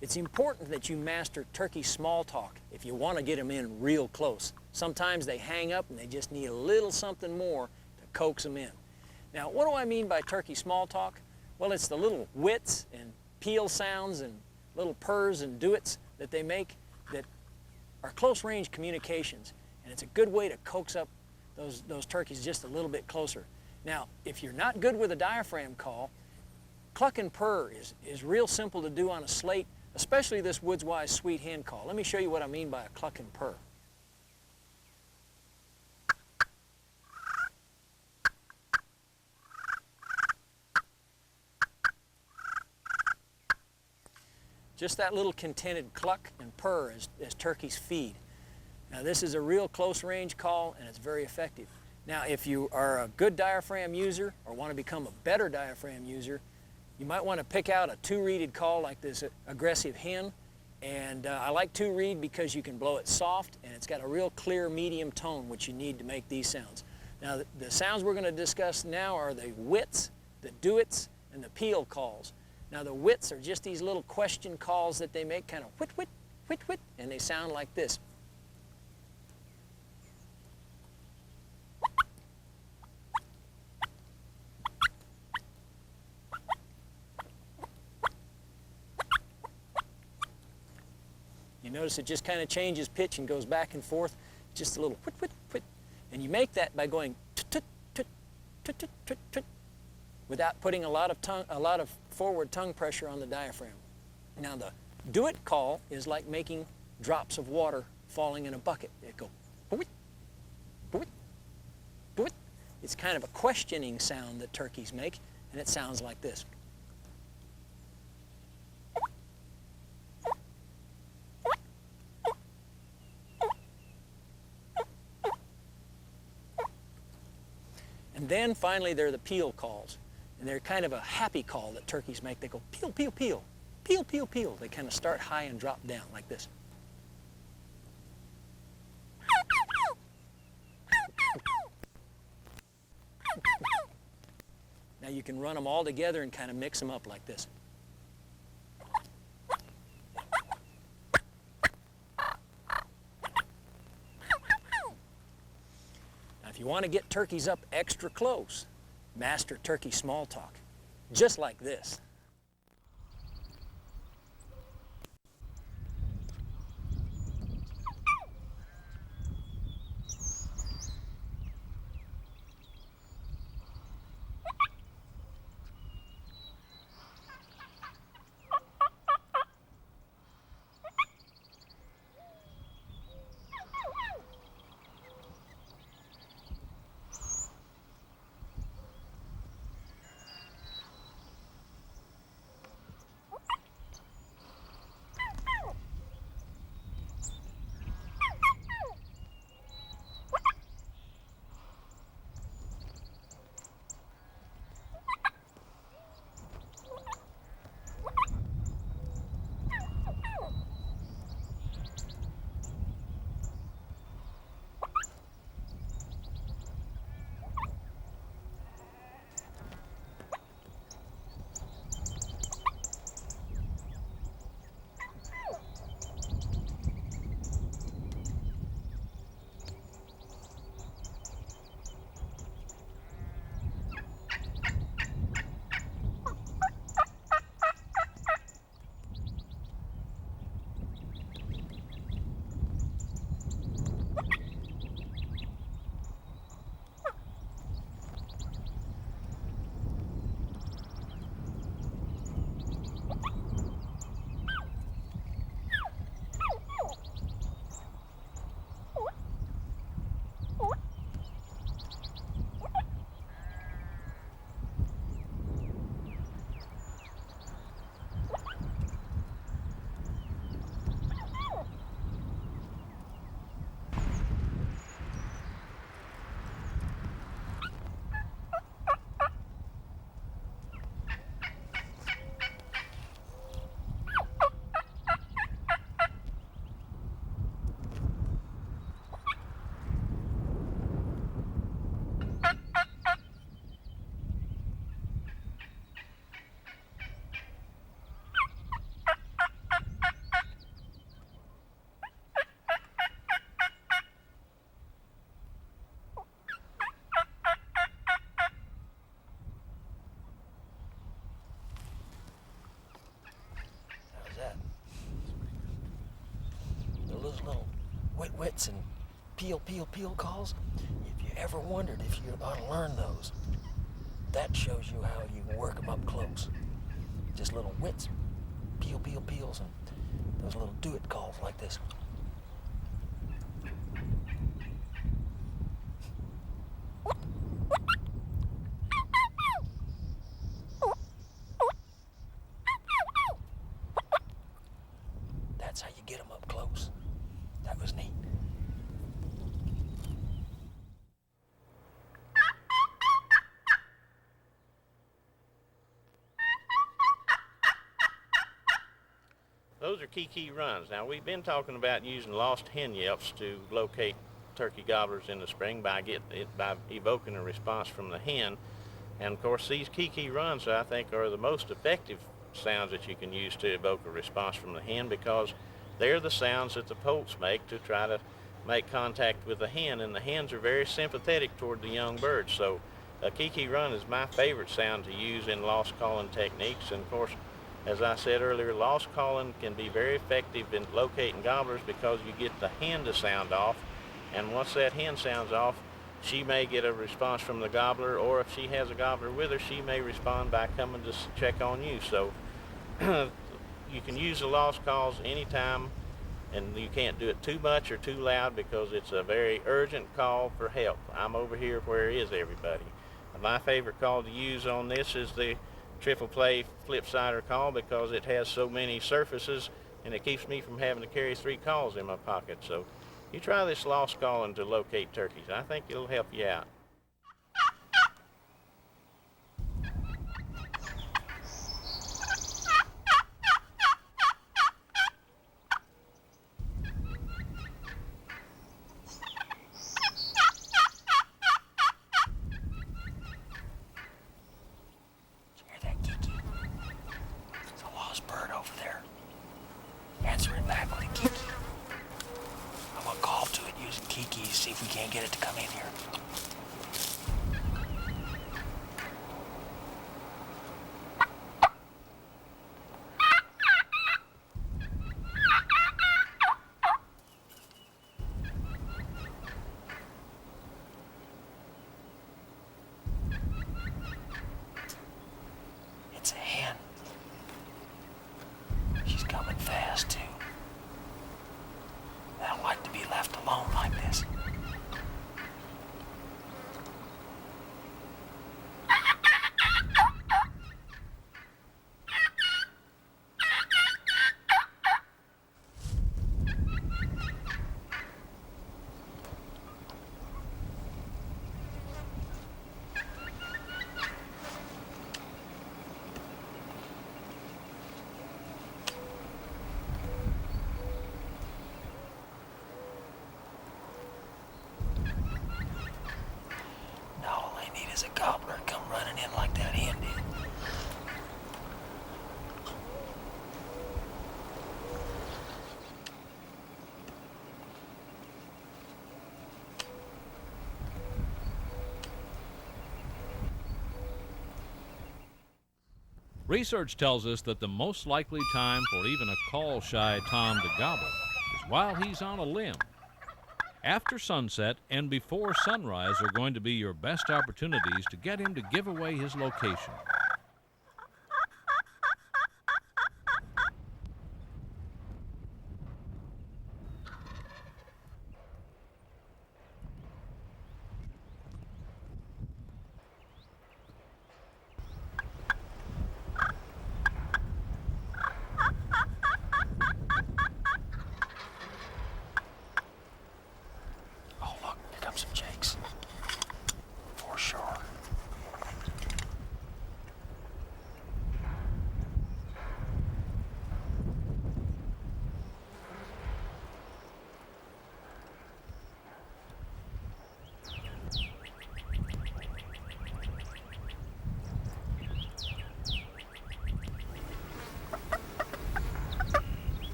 it's important that you master turkey small talk if you want to get them in real close. Sometimes they hang up and they just need a little something more to coax them in. Now, what do I mean by turkey small talk? Well, it's the little whits and peel sounds and little purrs and duets that they make that are close range communications, and it's a good way to coax up those turkeys just a little bit closer. Now, if you're not good with a diaphragm call, cluck and purr is real simple to do on a slate, especially this Woods-Wise sweet hen call. Let me show you what I mean by a cluck and purr. Just that little contented cluck and purr as turkeys feed. Now, this is a real close range call and it's very effective. Now, if you are a good diaphragm user or want to become a better diaphragm user, You might want to pick out a two-reeded call like this aggressive hen. And I like two-reed because you can blow it soft and it's got a real clear medium tone, which you need to make these sounds. Now, the sounds we're going to discuss now are the whits, the do-its, and the peel calls. Now, the whits are just these little question calls that they make, kind of whit, whit, whit, whit, and they sound like this. You notice it just kind of changes pitch and goes back and forth, just a little whit, whit, whit. And you make that by going tut, tut, tut, tut, tut, tut, tut, without putting a lot of forward tongue pressure on the diaphragm. Now the do-it call is like making drops of water falling in a bucket. It goes boop, boop, boop. It's kind of a questioning sound that turkeys make, and it sounds like this. And then finally there are the peel calls. And they're kind of a happy call that turkeys make. They go peel, peel, peel, peel, peel, peel. They kind of start high and drop down like this. Now you can run them all together and kind of mix them up like this. If you want to get turkeys up extra close, master turkey small talk, just like this. Those little wit-wits and peel, peel, peel calls, if you ever wondered if you ought to learn those, that shows you how you work them up close. Just little wits, peel, peel, peels, and those little do-it calls like this. That's how you get them up close. That was neat. those are key runs. Now, we've been talking about using lost hen yelps to locate turkey gobblers in the spring by evoking a response from the hen. And of course, these key runs, I think, are the most effective sounds that you can use to evoke a response from the hen, because they're the sounds that the poults make to try to make contact with the hen, and the hens are very sympathetic toward the young birds. So a key run is my favorite sound to use in lost calling techniques. And of course, as I said earlier, lost calling can be very effective in locating gobblers because you get the hen to sound off, and once that hen sounds off, she may get a response from the gobbler, or if she has a gobbler with her, she may respond by coming to check on you. So you can use the lost calls anytime, and you can't do it too much or too loud because it's a very urgent call for help. I'm over here, where is everybody? My favorite call to use on this is the triple play flip sider call, because it has so many surfaces and it keeps me from having to carry 3 calls in my pocket. So you try this lost calling to locate turkeys. I think it'll help you out. See if we can't get it to come in here. It's a hen. She's coming fast, too. I don't like to be left alone like this. Is a gobbler come running in like that hen did. Research tells us that the most likely time for even a call-shy tom to gobble is while he's on a limb. After sunset and before sunrise are going to be your best opportunities to get him to give away his location. Some jakes. For sure.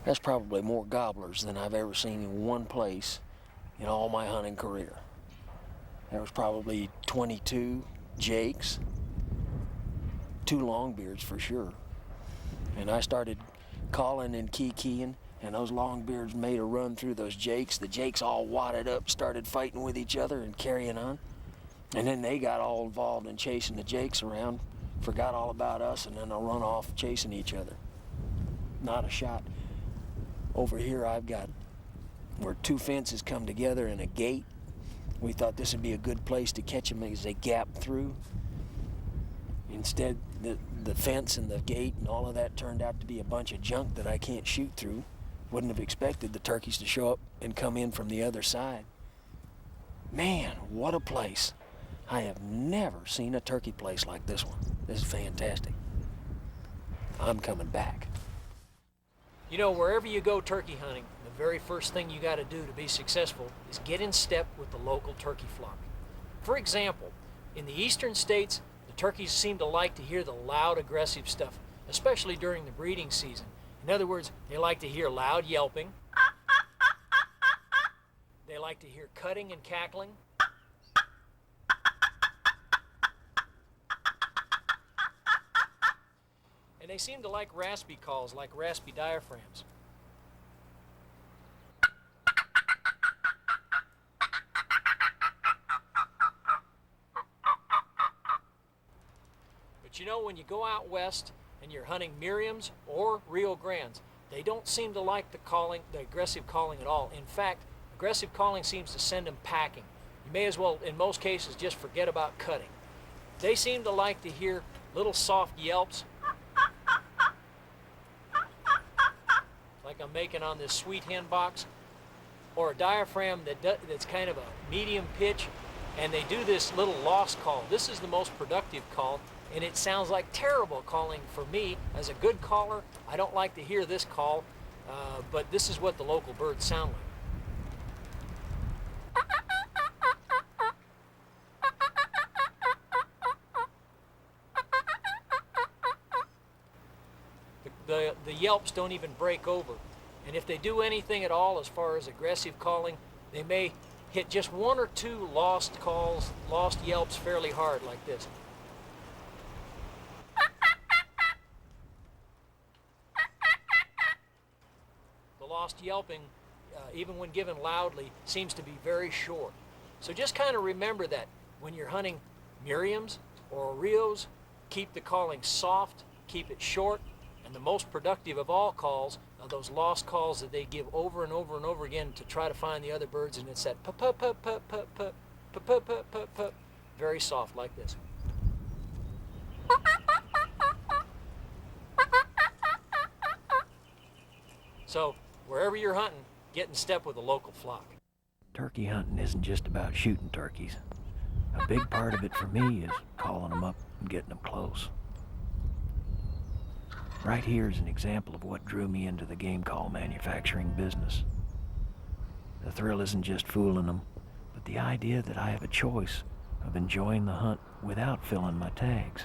That's probably more gobblers than I've ever seen in one place in all my hunting career. There was probably 22 jakes, 2 longbeards for sure. And I started calling and keying, and those longbeards made a run through those jakes. The jakes all wadded up, started fighting with each other and carrying on. And then they got all involved in chasing the jakes around, forgot all about us, and then they'll run off chasing each other. Not a shot. Over here I've got where 2 fences come together in a gate. We thought this would be a good place to catch them as they gap through. Instead, the fence and the gate and all of that turned out to be a bunch of junk that I can't shoot through. Wouldn't have expected the turkeys to show up and come in from the other side. Man, what a place. I have never seen a turkey place like this one. This is fantastic. I'm coming back. You know, wherever you go turkey hunting, the very first thing you got to do to be successful is get in step with the local turkey flock. For example, in the eastern states, the turkeys seem to like to hear the loud, aggressive stuff, especially during the breeding season. In other words, they like to hear loud yelping. They like to hear cutting and cackling. And they seem to like raspy calls, like raspy diaphragms. But you know, when you go out west and you're hunting Merriam's or Rio Grandes, they don't seem to like the aggressive calling at all. In fact, aggressive calling seems to send them packing. You may as well, in most cases, just forget about cutting. They seem to like to hear little soft yelps, like I'm making on this sweet hen box, or a diaphragm that's kind of a medium pitch, and they do this little lost call. This is the most productive call, and it sounds like terrible calling for me. As a good caller, I don't like to hear this call, but this is what the local birds sound like. The yelps don't even break over. And if they do anything at all as far as aggressive calling, they may hit just 1 or 2 lost calls, lost yelps fairly hard like this. The lost yelping, even when given loudly, seems to be very short. So just kind of remember that when you're hunting Merriam's or Rios, keep the calling soft, keep it short. And the most productive of all calls are those lost calls that they give over and over and over again to try to find the other birds, and it's that pup pup pup pup pup pup pup pup pup pup pup, very soft like this. So wherever you're hunting, get in step with the local flock. Turkey hunting isn't just about shooting turkeys. A big part of it for me is calling them up and getting them close. Right here is an example of what drew me into the game call manufacturing business. The thrill isn't just fooling them, but the idea that I have a choice of enjoying the hunt without filling my tags.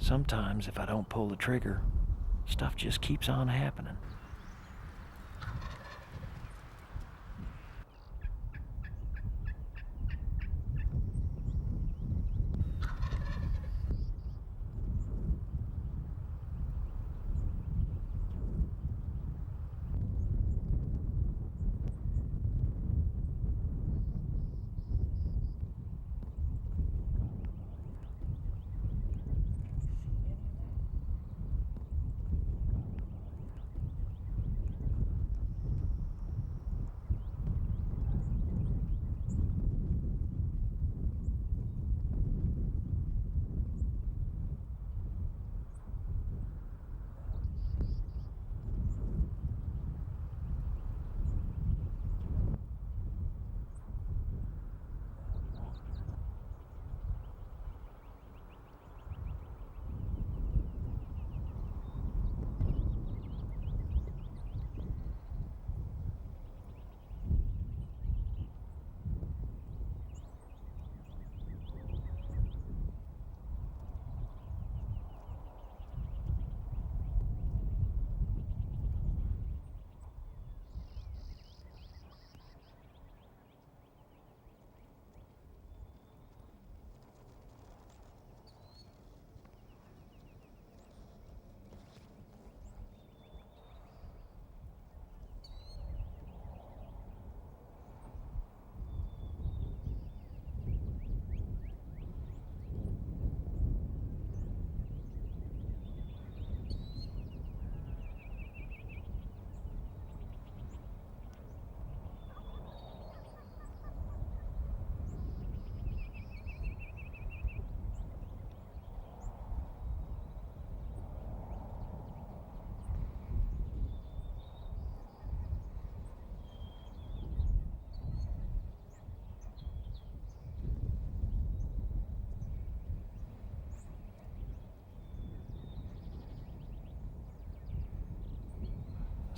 Sometimes if I don't pull the trigger, stuff just keeps on happening.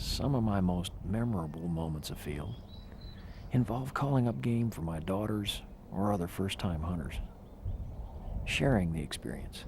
Some of my most memorable moments afield involve calling up game for my daughters or other first-time hunters, sharing the experience.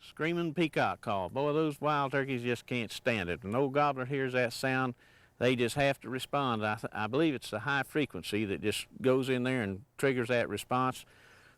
Screamin' peacock call. Boy, those wild turkeys just can't stand it. When old gobbler hears that sound, they just have to respond. I believe it's the high frequency that just goes in there and triggers that response.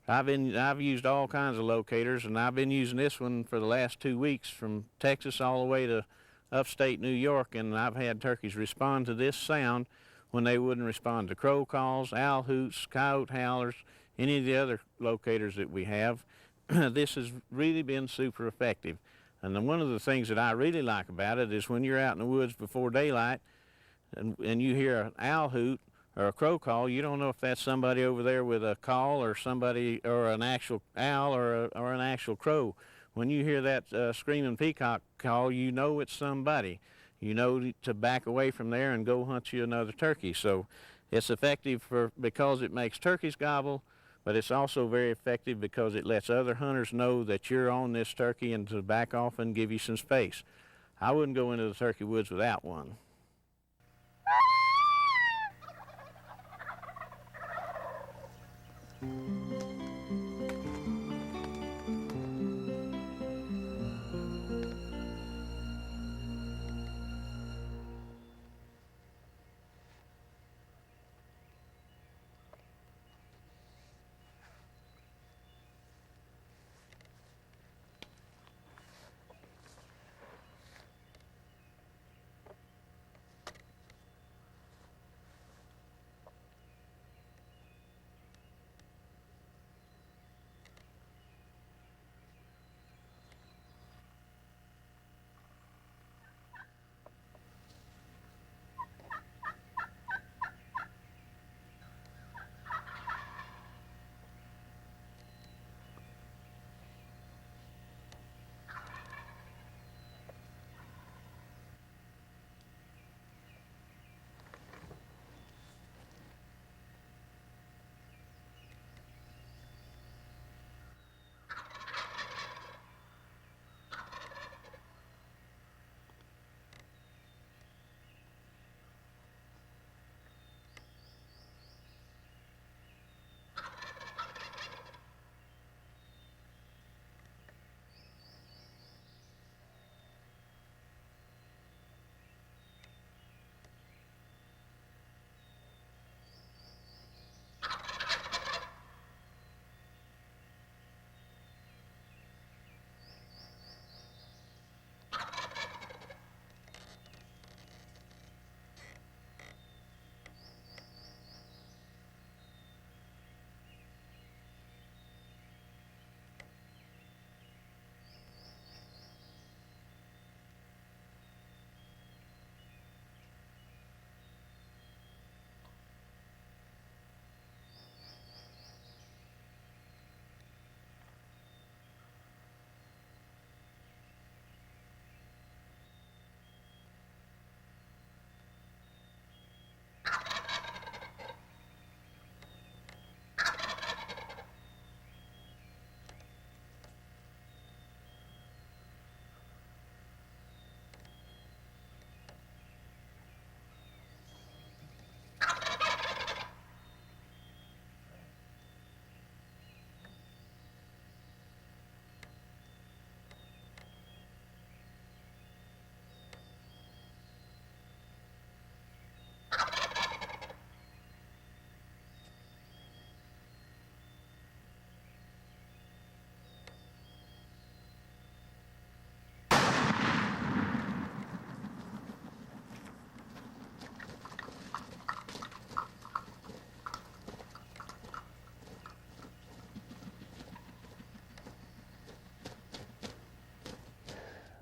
I've used all kinds of locators, and I've been using this one for the last 2 weeks from Texas all the way to upstate New York, and I've had turkeys respond to this sound when they wouldn't respond to crow calls, owl hoots, coyote howlers, any of the other locators that we have. This has really been super effective. And then one of the things that I really like about it is when you're out in the woods before daylight and you hear an owl hoot or a crow call, you don't know if that's somebody over there with a call or somebody or an actual owl or an actual crow. When you hear that screaming peacock call, you know it's somebody. You know to back away from there and go hunt you another turkey. So it's effective because it makes turkeys gobble, but it's also very effective because it lets other hunters know that you're on this turkey and to back off and give you some space. I wouldn't go into the turkey woods without one.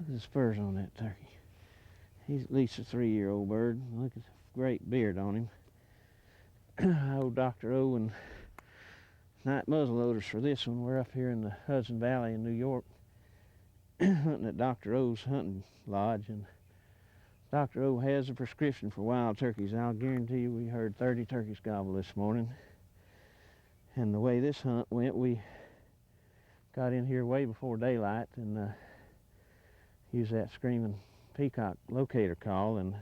Look at the spurs on that turkey. He's at least a 3-year-old bird. Look at the great beard on him. Old Dr. O and night muzzleloaders for this one. We're up here in the Hudson Valley in New York hunting at Dr. O's hunting lodge, and Dr. O has a prescription for wild turkeys. I'll guarantee you we heard 30 turkeys gobble this morning. And the way this hunt went, we got in here way before daylight and used that Screamin Peacock locator call and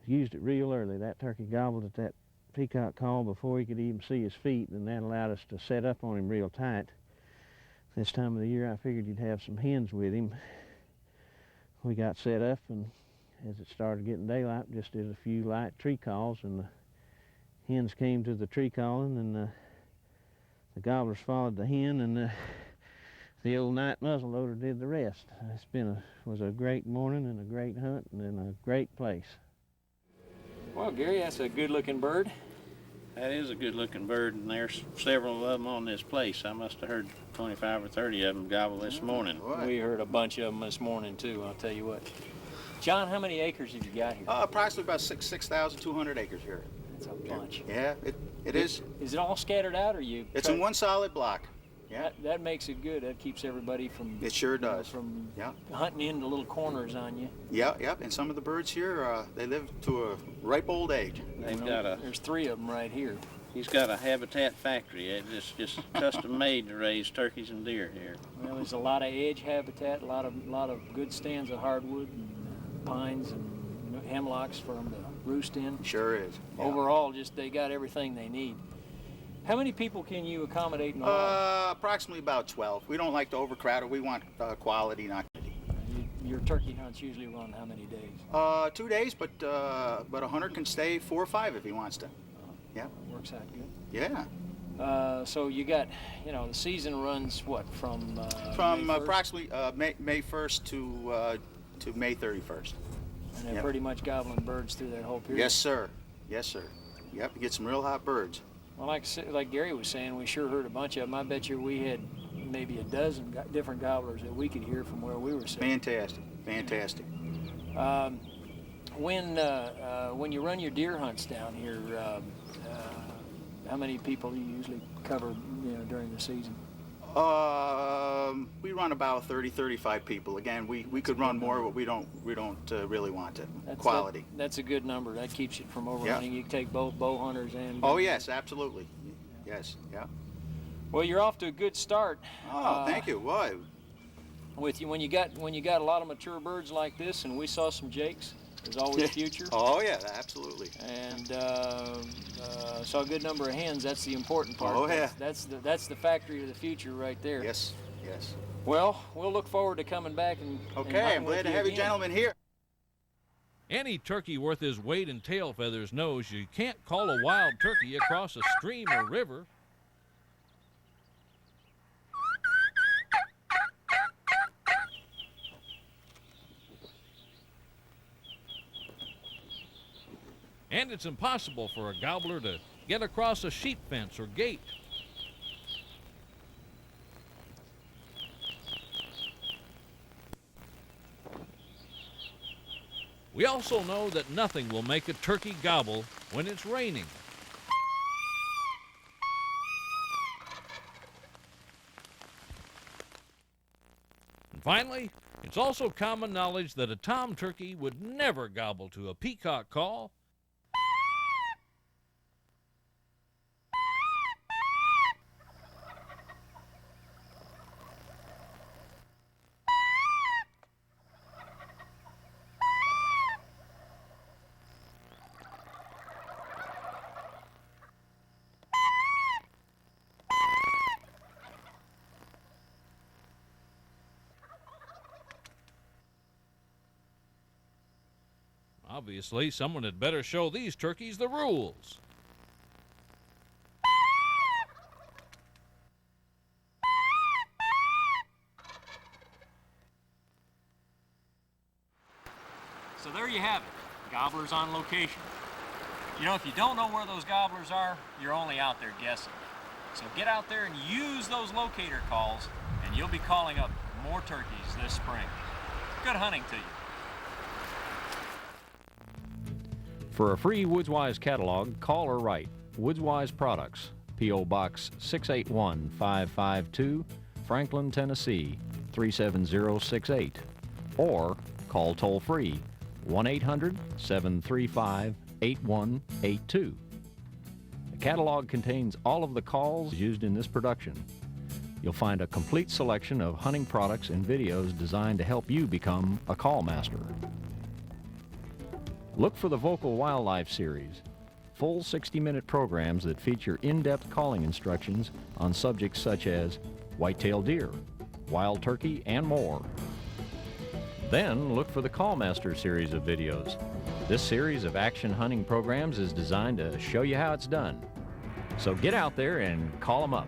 used it real early. That turkey gobbled at that Peacock call before he could even see his feet, and that allowed us to set up on him real tight. This time of the year I figured you'd have some hens with him. We got set up, and as it started getting daylight, just did a few light tree calls, and the hens came to the tree calling, and the gobblers followed the hen, and the old night muzzleloader did the rest. Was a great morning and a great hunt and in a great place. Well, Gary, that's a good-looking bird. That is a good-looking bird, and there's several of them on this place. I must have heard 25 or 30 of them gobble this morning. We heard a bunch of them this morning, too, I'll tell you what. John, how many acres have you got here? Approximately about 6,200 acres here. That's a bunch. Yeah, it is. Is it all scattered out, or you? It's in one solid block. Yeah. That makes it good. That keeps everybody from. It sure does. From hunting into little corners on you. Yeah. And some of the birds here, they live to a ripe old age. There's 3 of them right here. He's got a habitat factory. It's just custom made to raise turkeys and deer here. Well, there's a lot of edge habitat, a lot of good stands of hardwood and pines and hemlocks for them to roost in. Sure is. Yeah. Overall, they got everything they need. How many people can you accommodate in the lodge? Approximately about 12. We don't like to overcrowd it. We want quality, not quantity. Your turkey hunts usually run how many days? 2 days, but a hunter can stay 4 or 5 if he wants to. Yeah. Works out good. Yeah. So you got, the season runs what from? From approximately May 1st to May 31st. And they're pretty much gobbling birds through that whole period. Yes, sir. Yes, sir. Yep. You get some real hot birds. Well, like Gary was saying, we sure heard a bunch of them. I bet you we had maybe a dozen different gobblers that we could hear from where we were sitting. Fantastic. When you run your deer hunts down here, how many people do you usually cover, during the season? We run about 30, 35 people. Again, we could run more, but we don't really want it. Quality. That's a good number. That keeps it from overrunning. Yeah. You can take both bow hunters and. Oh yes, absolutely. Yes. Yeah. Well, you're off to a good start. Oh, thank you. Why? With you, when you got a lot of mature birds like this, and we saw some jakes. There's always future. Oh yeah, absolutely. And saw a good number of hens. That's the important part. Oh yeah. That's the factory of the future right there. Yes. Well, we'll look forward to coming back and. Okay, I'm glad to have you gentlemen here. Any turkey worth his weight in tail feathers knows you can't call a wild turkey across a stream or river. And it's impossible for a gobbler to get across a sheep fence or gate. We also know that nothing will make a turkey gobble when it's raining. And finally, it's also common knowledge that a tom turkey would never gobble to a peacock call. Obviously, someone had better show these turkeys the rules. So there you have it, gobblers on location. If you don't know where those gobblers are, you're only out there guessing. So get out there and use those locator calls, and you'll be calling up more turkeys this spring. Good hunting to you. For a free WoodsWise catalog, call or write WoodsWise Products, P.O. Box 681552, Franklin, Tennessee 37068, or call toll-free 1-800-735-8182. The catalog contains all of the calls used in this production. You'll find a complete selection of hunting products and videos designed to help you become a call master. Look for the Vocal Wildlife series, full 60-minute programs that feature in-depth calling instructions on subjects such as white-tailed deer, wild turkey, and more. Then look for the Callmaster series of videos. This series of action hunting programs is designed to show you how it's done. So get out there and call them up.